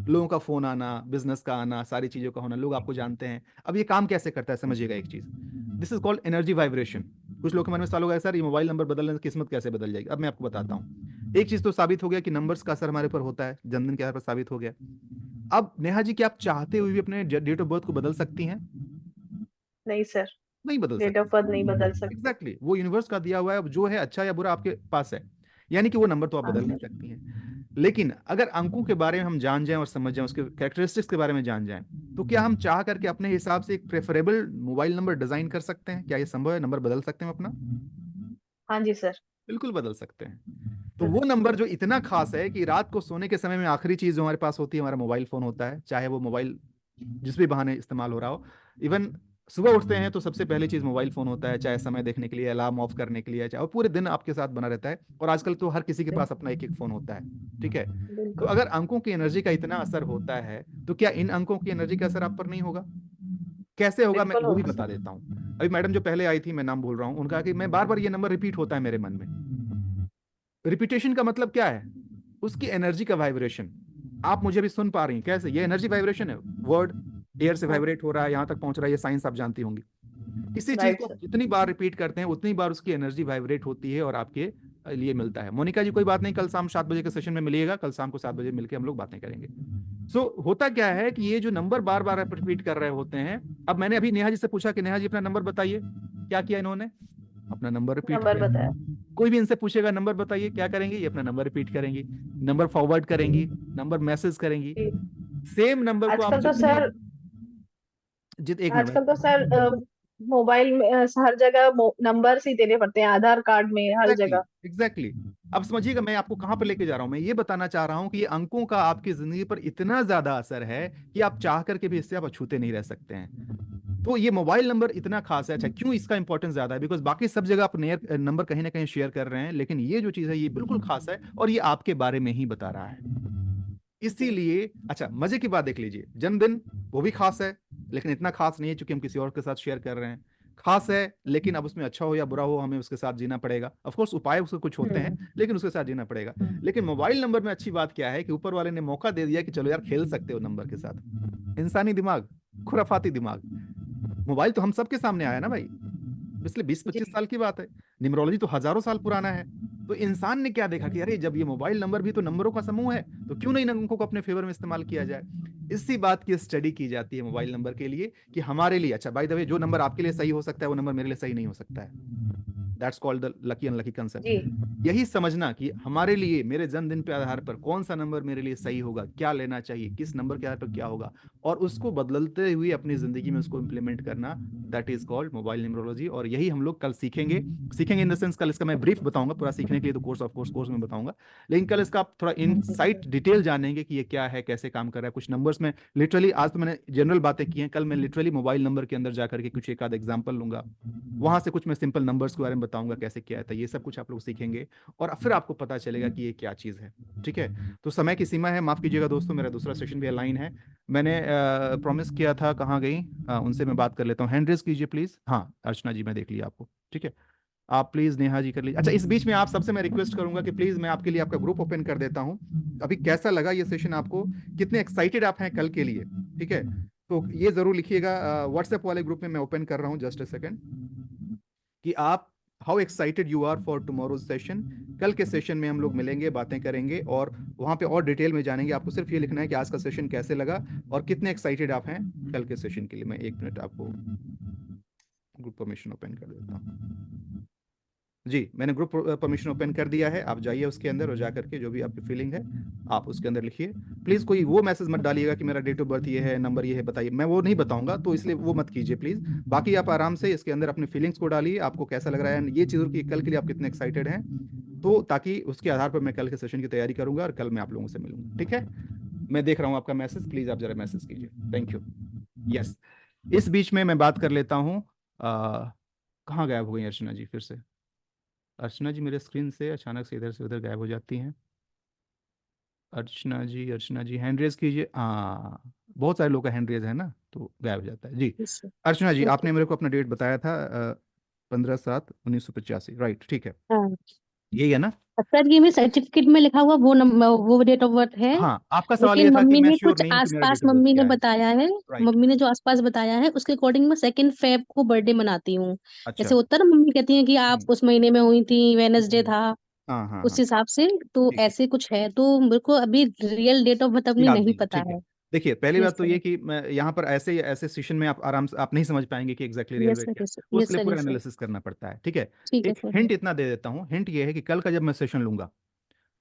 लोगों का फोन आना, बिजनेस का आना, सारी चीजों का होना, लोग आपको जानते हैं। अब ये काम कैसे करता है, समझिएगा एक चीज, this is called energy vibration. कुछ लोग के मन में सवाल होगा, सर ये मोबाइल नंबर बदलने से किस्मत कैसे बदल जाएगी? अब मैं आपको बताता हूँ। एक चीज तो साबित हो गया कि नंबर्स का असर हमारे ऊपर होता है, जन्मदिन के आधार पर साबित हो गया। अब नेहा जी, क्या आप चाहते हुए भी अपने डेट ऑफ बर्थ को बदल सकती हैं? नहीं सर, नहीं बदल डेट ऑफ सकती। बर्थ नहीं बदल सकते। एग्जैक्टली वो यूनिवर्स का दिया हुआ है, अब जो है अच्छा या बुरा आपके पास है, यानी कि वो नंबर तो आप हाँ बदल नहीं सर। सकती हैं। लेकिन अगर अंकों के बारे में हम जान जाएं और समझ जाएं, उसके कैरेक्टरिस्टिक्स के बारे में जान जाएं, तो क्या हम चाह करके अपने हिसाब से एक प्रेफरेबल मोबाइल नंबर डिजाइन कर सकते हैं? क्या ये संभव है? नंबर बदल सकते हैं हम अपना? हाँ जी सर। बिल्कुल बदल सकते हैं। तो वो नंबर जो इतना खास है कि रात को सोने के समय में आखिरी चीज जो हमारे पास होती है, हमारा मोबाइल फोन होता है, चाहे वो मोबाइल जिस भी बहाने इस्तेमाल हो रहा हो। इवन सुबह उठते हैं तो सबसे पहली चीज मोबाइल फोन होता है, चाहे समय देखने के लिए, अलार्म ऑफ करने के लिए, चाहे, और पूरे दिन आपके साथ बना रहता है। और आजकल तो हर किसी के जी। पास अपना एक एक फोन होता है, ठीक है। तो बिल्कुल। अगर अंकों की एनर्जी का इतना असर होता है, तो क्या इन अंकों की एनर्जी का असर आप पर नहीं होगा? कैसे होगा, मैं बिल्कुल वो भी होगा बता सर। देता हूँ। अभी मैडम जो पहले आई थी, मैं नाम भूल रहा हूँ उनका, कि मैं बार बार ये नंबर रिपीट होता है मेरे मन में। रिपीटेशन का मतलब क्या है? उसकी एनर्जी का वाइब्रेशन। आप मुझे भी सुन पा रही हैं कैसे? ये एनर्जी वाइब्रेशन है। वर्ड एयर से हाँ। वाइब्रेट हो रहा है, यहां तक पहुंच रहा है, ये साइंस आप जानती होंगी। किसी चीज राइट को आप सर। जितनी बार रिपीट करते हैं उतनी बार उसकी एनर्जी वाइब्रेट होती है और आपके लिए मिलता है। मोनिका जी कोई बात नहीं, कल शाम 7 बजे के सेशन में मिलिएगा, कल शाम को 7 बजे मिलकर हम लोग बातें करेंगे। होता क्या है कि ये जो नंबर बार बार रिपीट कर रहे होते हैं, अब मैंने अभी नेहा जी से पूछा कि नेहा जी अपना नंबर बताइए, क्या किया इन्होंने? अपना नंबर रिपीट नंबर किया। बताया। कोई भी इनसे पूछेगा नंबर बताइए, क्या करेंगे, ये अपना नंबर रिपीट करेंगी, नंबर फॉरवर्ड करेंगी, नंबर मैसेज करेंगी। जी। सेम नंबर को आप आजकल तो जितने, सर एक मिनट आजकल में, तो सर मोबाइल में हर जगह नंबर ही देने पड़ते हैं, आधार कार्ड में हर एग्जैक्टली जगह। एग्जैक्टली। अब समझिएगा मैं आपको कहां पर लेके जा रहा हूं। मैं ये बताना चाह रहा हूं कि ये अंकों का आपकी जिंदगी पर इतना ज्यादा असर है कि आप चाह करके भी इससे आप अछूते नहीं रह सकते हैं। तो ये मोबाइल नंबर इतना खास है। अच्छा, क्यों इसका इंपॉर्टेंस ज्यादा है? बिकॉज बाकी सब जगह आप नंबर कहीं ना कहीं शेयर कर रहे हैं, लेकिन ये जो चीज है ये बिल्कुल खास है और ये आपके बारे में ही बता रहा है। इसीलिए अच्छा, मजे की बात देख लीजिए, जन्मदिन वो भी खास है, लेकिन इतना खास नहीं है क्योंकि हम किसी और के साथ शेयर कर रहे हैं। खास है, लेकिन अब उसमें अच्छा हो या बुरा हो हमें उसके साथ जीना पड़ेगा। ऑफ कोर्स उपाय उसके कुछ होते हम्म। हैं, लेकिन उसके साथ जीना पड़ेगा। लेकिन मोबाइल नंबर में अच्छी बात क्या है कि ऊपर वाले ने मौका दे दिया कि चलो यार खेल सकते हो नंबर के साथ। इंसानी दिमाग, खुराफाती दिमाग। मोबाइल तो हम सबके सामने आया ना भाई, पिछले 20-25 जी। साल की बात है। न्यूमरोलॉजी तो हजारों साल पुराना है। तो इंसान ने क्या देखा कि अरे जब ये मोबाइल नंबर भी तो नंबरों का समूह है, तो क्यों नहीं इन अंकों को अपने फेवर में इस्तेमाल किया जाए। इसी बात की स्टडी की जाती है मोबाइल नंबर के लिए कि हमारे लिए, अच्छा बाय द वे, जो नंबर आपके लिए सही हो सकता है वो नंबर मेरे लिए सही नहीं हो सकता है। That's called the lucky unlucky जी। कंसेप्ट। यही समझना कि हमारे लिए मेरे जन्मदिन के आधार पर कौन सा नंबर मेरे लिए सही होगा, क्या लेना चाहिए, किस नंबर के आधार पर क्या होगा, और उसको बदलते हुए अपनी जिंदगी में उसको इंप्लीमेंट करना, that is called mobile numerology. और यही हम लोग कल सीखेंगे। सीखेंगे इन द सेंस, कल इसका मैं ब्रीफ बताऊंगा, पूरा सीखने के लिए तो कोर्स ऑफ कोर्स में बताऊंगा, लेकिन कल इसका आप थोड़ा इनसाइट डिटेल जानेंगे कि ये क्या है, कैसे काम कर रहा है। कुछ नंबर्स में लिटरली, आज तो मैंने जनरल बातें की हैं, कल मैं लिटरली मोबाइल नंबर के अंदर जाकर के कुछ एक आध एग्जांपल लूंगा, वहां से कुछ मैं सिंपल नंबर्स के बारे में बताऊंगा कैसे क्या है। ये सब कुछ आप लोग सीखेंगे और फिर आपको पता चलेगा कि ये क्या चीज़ है। ठीक है, तो समय की सीमा है, माफ कीजिएगा दोस्तों, मेरा दूसरा सेशन भी अलाइन है। मैंने प्रॉमिस किया था, कहाँ गई, उनसे मैं बात कर लेता हूँ। हैंड रेज कीजिए प्लीज। हाँ अर्चना जी, मैं देख लिया आपको। ठीक है, आप प्लीज नेहा जी कर लीजिए। अच्छा, इस बीच में आप सबसे मैं रिक्वेस्ट करूंगा कि प्लीज मैं आपके लिए आपका ग्रुप ओपन कर देता हूँ। अभी कैसा लगा ये सेशन आपको, कितने एक्साइटेड आप हैं कल के लिए? ठीक है, तो ये जरूर लिखिएगा। व्हाट्सएप वाले ग्रुप में मैं ओपन कर रहा हूँ, जस्ट अ सेकेंड, कि आप how excited you are for tomorrow's session. कल के सेशन में हम लोग मिलेंगे, बातें करेंगे और वहां पे और डिटेल में जानेंगे। आपको सिर्फ ये लिखना है कि आज का सेशन कैसे लगा और कितने एक्साइटेड आप हैं कल के सेशन के लिए। मैं एक मिनट आपको ग्रुप परमिशन ओपन कर देता हूँ। जी, मैंने ग्रुप परमिशन ओपन कर दिया है। आप जाइए उसके अंदर और जाकर के जो भी आपकी फीलिंग है आप उसके अंदर लिखिए। प्लीज कोई वो मैसेज मत डालिएगा कि मेरा डेट ऑफ बर्थ ये है, नंबर ये है, बताइए। मैं वो नहीं बताऊंगा, तो इसलिए वो मत कीजिए प्लीज। बाकी आप आराम से इसके अंदर अपनी फीलिंग्स को डालिए, आपको कैसा लग रहा है ये चीज़, कि कल के लिए आप कितने एक्साइटेड हैं, तो ताकि उसके आधार पर मैं कल के सेशन की तैयारी करूंगा और कल मैं आप लोगों से मिलूंगा। ठीक है, मैं देख रहा हूँ आपका मैसेज, प्लीज आप जरा मैसेज कीजिए। Thank you. यस, इस बीच में मैं बात कर लेता हूँ। कहाँ गायब हो गई अर्चना जी फिर से? अर्चना जी मेरे स्क्रीन से अचानक से इधर से उधर गायब हो जाती हैं। अर्चना जी, अर्चना जी हैंड रेज कीजिए। हाँ, बहुत सारे लोग का हैंड रेज है ना, तो गायब हो जाता है जी। Yes, sir. अर्चना जी, ओके। आपने मेरे को अपना डेट बताया था 15/7/1985, राइट? ठीक है, हाँ यही है ना? सर, ये मेरे सर्टिफिकेट में लिखा हुआ वो नंबर, वो डेट ऑफ बर्थ है। हाँ, आपका सवाल ये लेकिन था कि मम्मी मैं ने श्योर कुछ नहीं हूँ कि मेरा आसपास डेट ऑफ बर्थ मम्मी ने क्या है। बताया है। राइट, मम्मी ने जो आसपास बताया है उसके अकॉर्डिंग मैं 2 फेब को बर्थडे मनाती हूँ। अच्छा। जैसे होता है ना, मम्मी कहती है कि आप हम्म, उस महीने में हुई थी, वेनसडे हम्म, था, हाँ हाँ उस हाँ, हिसाब से। तो ठीक है, ऐसे कुछ है, तो मेरे को अभी रियल डेट ऑफ बर्थ अपनी याद नहीं नहीं है, पता ठीक है। है। देखिए, पहली यस बात तो सर। ये कि मैं यहाँ पर ऐसे ऐसे सेशन में आप आराम से आप नहीं समझ पाएंगे कि exactly real yes rate sir. क्या है। Yes sir. यस उसके लिए सर। पूरा यस सर। एनालिसिस करना पड़ता है। ठीक है, ठीक है एक सर। हिंट इतना दे देता हूँ। हिंट ये है कि कल का जब मैं सेशन लूंगा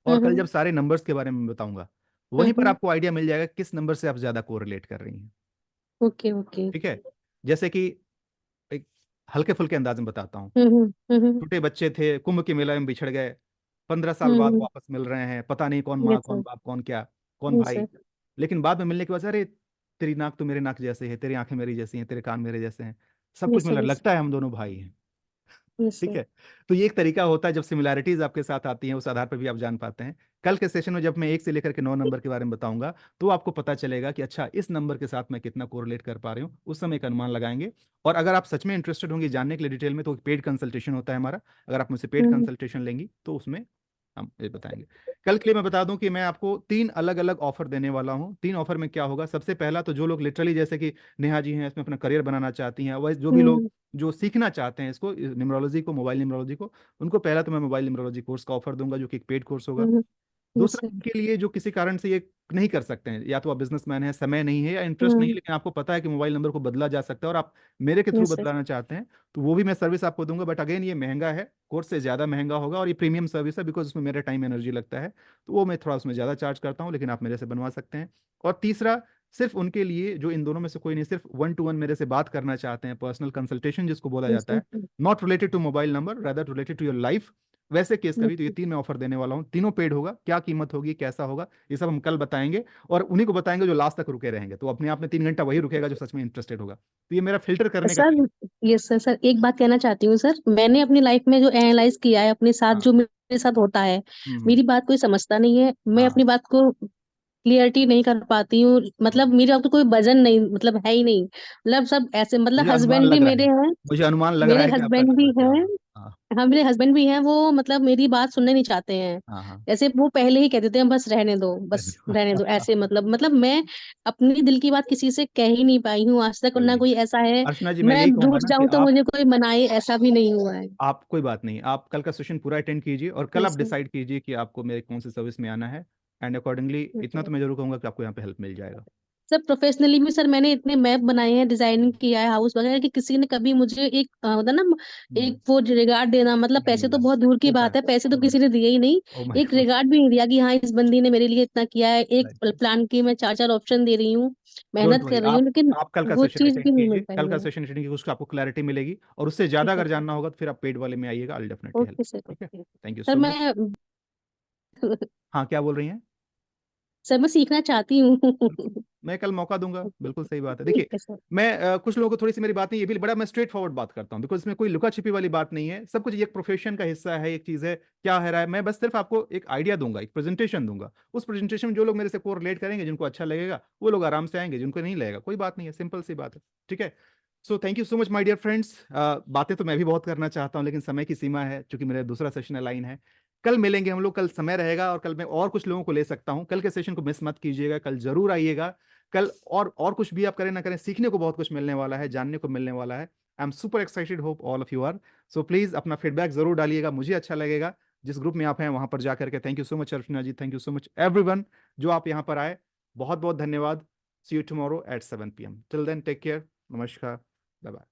और कल हम्म। जब सारे नंबर्स के बारे में बताऊंगा, वहीं पर हम्म। आपको आइडिया मिल जाएगा किस नंबर से आप ज्यादा कोरिलेट कर रही हैं। Okay okay. ठीक है, जैसे कि एक हल्के फुल्के अंदाज में बताता हूँ। हम्म। छोटे बच्चे थे, कुंभ के मेला में बिछड़ गए, 15 साल बाद हम्म। वापस मिल रहे हैं, पता नहीं कौन माँ यस कौन सर। बाप कौन क्या कौन यस भाई। सर। लेकिन बाद में मिलने के बाद, अरे तेरी नाक तो मेरे नाक जैसे है, तेरी आंखें मेरी जैसी हैं, तेरे कान मेरे जैसे हैं, सब कुछ यस मिला, सर। यस लगता है हम दोनों भाई हैं। यस ठीक सर। है, तो ये एक तरीका होता है जब सिमिलैरिटीज आपके साथ आती हैं, उस आधार पर भी आप जान पाते हैं। कल के सेशन में जब मैं 1 से लेकर के 9 नंबर के बारे में बताऊंगा, तो आपको पता चलेगा कि अच्छा इस नंबर के साथ मैं कितना कोरिलेट कर पा रही हूँ। उस समय एक अनुमान लगाएंगे। और अगर आप सच में इंटरेस्टेड होंगे जानने के लिए डिटेल में, तो पेड कंसल्टेशन होता है हमारा। अगर आप मुझसे पेड हम्म। कंसल्टेशन लेंगी तो उसमें हम ये बताएंगे। कल के लिए मैं बता दूं कि मैं आपको 3 अलग अलग ऑफर देने वाला हूं। 3 ऑफर में क्या होगा, सबसे पहला तो जो लोग लिटरली जैसे कि नेहा जी हैं, इसमें अपना करियर बनाना चाहती हैं, वह जो भी लोग हम्म। जो सीखना चाहते हैं इसको, न्यूमरोलॉजी को, मोबाइल न्यूमरोलॉजी को, उनको पहला तो मैं मोबाइल न्यूमरोलॉजी कोर्स का ऑफर दूंगा, जो कि एक पेड कोर्स होगा। हम्म। दूसरा सर। इनके लिए जो किसी कारण से ये नहीं कर सकते हैं, या तो आप बिजनेसमैन है, समय नहीं है या इंटरेस्ट नहीं है, लेकिन आपको पता है कि मोबाइल नंबर को बदला जा सकता है और आप मेरे के थ्रू यस सर। बदलाना चाहते हैं, तो वो भी मैं सर्विस आपको दूंगा। बट अगेन ये महंगा है, कोर्स से ज़्यादा महंगा होगा, और ये प्रीमियम सर्विस है बिकॉज उसमें मेरा टाइम एनर्जी लगता है, तो वो मैं थोड़ा उसमें ज़्यादा चार्ज करता हूँ, लेकिन आप मेरे से बनवा सकते हैं। और तीसरा, सिर्फ उनके लिए जो इन दोनों में से कोई नहीं, सिर्फ 1-to-1 मेरे से बात करना चाहते हैं, पर्सनल कंसल्टेशन जिसको बोला यस जाता है, sir. Not related to mobile number, rather related to your life, वैसे केस का भी, तो ये 3 मैं ऑफर देने वाला हूँ। तीनों पेड होगा, क्या कीमत होगी, कैसा होगा, ये सब हम कल बताएंगे, और उन्हीं को बताएंगे जो लास्ट तक रुके रहेंगे, तो अपने आप में 3 घंटा वही रुकेगा जो सच में इंटरेस्टेड होगा। तो ये मेरा फिल्टर करने का सर यस सर। सर एक बात कहना चाहती हूँ सर, मैंने अपनी लाइफ में जो एनालाइज किया है अपने साथ, हाँ। जो मेरे साथ होता है, हम्म। मेरी बात कोई समझता नहीं है, मैं हाँ। अपनी बात को क्लियरिटी नहीं कर पाती हूँ, मतलब मेरे अब तो कोई वजन नहीं, मतलब है ही नहीं, मतलब सब ऐसे, मुझे मतलब अनुमान हस्बैंड भी लग रहा मेरे है, हैं, मुझे अनुमान लग रहा मेरे है कि आपका हस्बैंड भी नंबर क्या हैं, होगा। हाँ। हाँ मेरे हस्बैंड भी हैं, वो मतलब मेरी बात सुनने नहीं चाहते हैं। हाँ। हाँ। जैसे वो पहले ही कहते थे बस रहने दो, बस रहने दो, ऐसे मतलब मैं अपनी दिल की बात किसी से कह ही नहीं पाई हूँ आज तक, और कोई ना नहीं, कोई ऐसा है, अर्चना जी, मैं मैं यही कहूंगा रूठ ना कि जाऊं तो मुझे कोई मनाए, ऐसा भी नहीं हुआ है। आप कोई बात नहीं, आप कल का सेशन पूरा अटेंड कीजिए, और कल आप यस सर। डिसाइड कीजिए कि आपको मेरे कौन से सर्विस में आना है, एंड अकॉर्डिंगली इतना तो मैं जरूर कहूंगा कि आपको यहाँ पे हेल्प मिल जाएगा। सर प्रोफेशनली भी सर मैंने इतने मैप बनाए हैं, डिजाइनिंग किया है हाउस वगैरह, कि किसी ने कभी मुझे एक होता ना, हम्म। एक वो रिगार्ड देना, मतलब नहीं पैसे तो मिला। बहुत दूर की होता बात है। है, पैसे तो हम्म। किसी ने दिए ही नहीं, ओ माय एक गॉड। रिगार्ड भी नहीं दिया कि हाँ इस बंदी ने मेरे लिए इतना किया है, एक राइट। प्लान की मैं 4-4 ऑप्शन दे रही हूँ, डोंट मेहनत वरी, कर रही हूँ, आप लेकिन आप कल का वो सेशन चीज अटेंड भी नहीं मिल कीजिए, पाई कल का है। सेशन अटेंड कीजिए, उसको आपको क्लैरिटी मिलेगी, और उससे ज्यादा ठीक है अगर सर। जानना होगा तो फिर आप पेड वाले में आइएगा, I definitely help. Okay sir. ठीक है, thank you sir so much. मैं हाँ, क्या बोल रही हैं? सर मैं सीखना चाहती हूँ। बिल्कुल, मैं कल मौका दूंगा, बिल्कुल सही बात है। ठीक देखिए, है सर। मैं कुछ लोगों को थोड़ी सी मेरी बात नहीं, ये भी बड़ा मैं स्ट्रेट फॉरवर्ड बात करता हूँ, बिकॉज इसमें कोई लुका छिपी वाली बात नहीं है, सब कुछ एक प्रोफेशन का हिस्सा है, एक चीज है, क्या है रहा है, मैं बस सिर्फ आपको एक आइडिया दूंगा, एक प्रेजेंटेशन दूंगा, उस प्रेजेंटेशन में जो लोग मेरे से कोरिलेट करेंगे, जिनको अच्छा लगेगा वो लोग आराम से आएंगे, जिनको नहीं लगेगा कोई बात नहीं है, सिंपल सी बात है। ठीक है, so thank you so much my dear friends. बातें तो मैं भी बहुत करना चाहता हूँ, लेकिन समय की सीमा है, क्योंकि मेरा दूसरा सेशन लाइन है। कल मिलेंगे हम लोग, कल समय रहेगा, और कल मैं और कुछ लोगों को ले सकता हूँ, कल के सेशन को मिस मत कीजिएगा, कल जरूर आइएगा। कल और कुछ भी आप करें ना करें, सीखने को बहुत कुछ मिलने वाला है, जानने को मिलने वाला है। I am super excited, hope all of you are. So please अपना फीडबैक जरूर डालिएगा, मुझे अच्छा लगेगा जिस ग्रुप में आप हैं वहां पर जाकर के। Thank you so much Archana ji, thank you so much everyone जो आप यहाँ पर आए, बहुत बहुत धन्यवाद। See you tomorrow at 7 PM। Till then take care, नमस्कार, बाय बाय।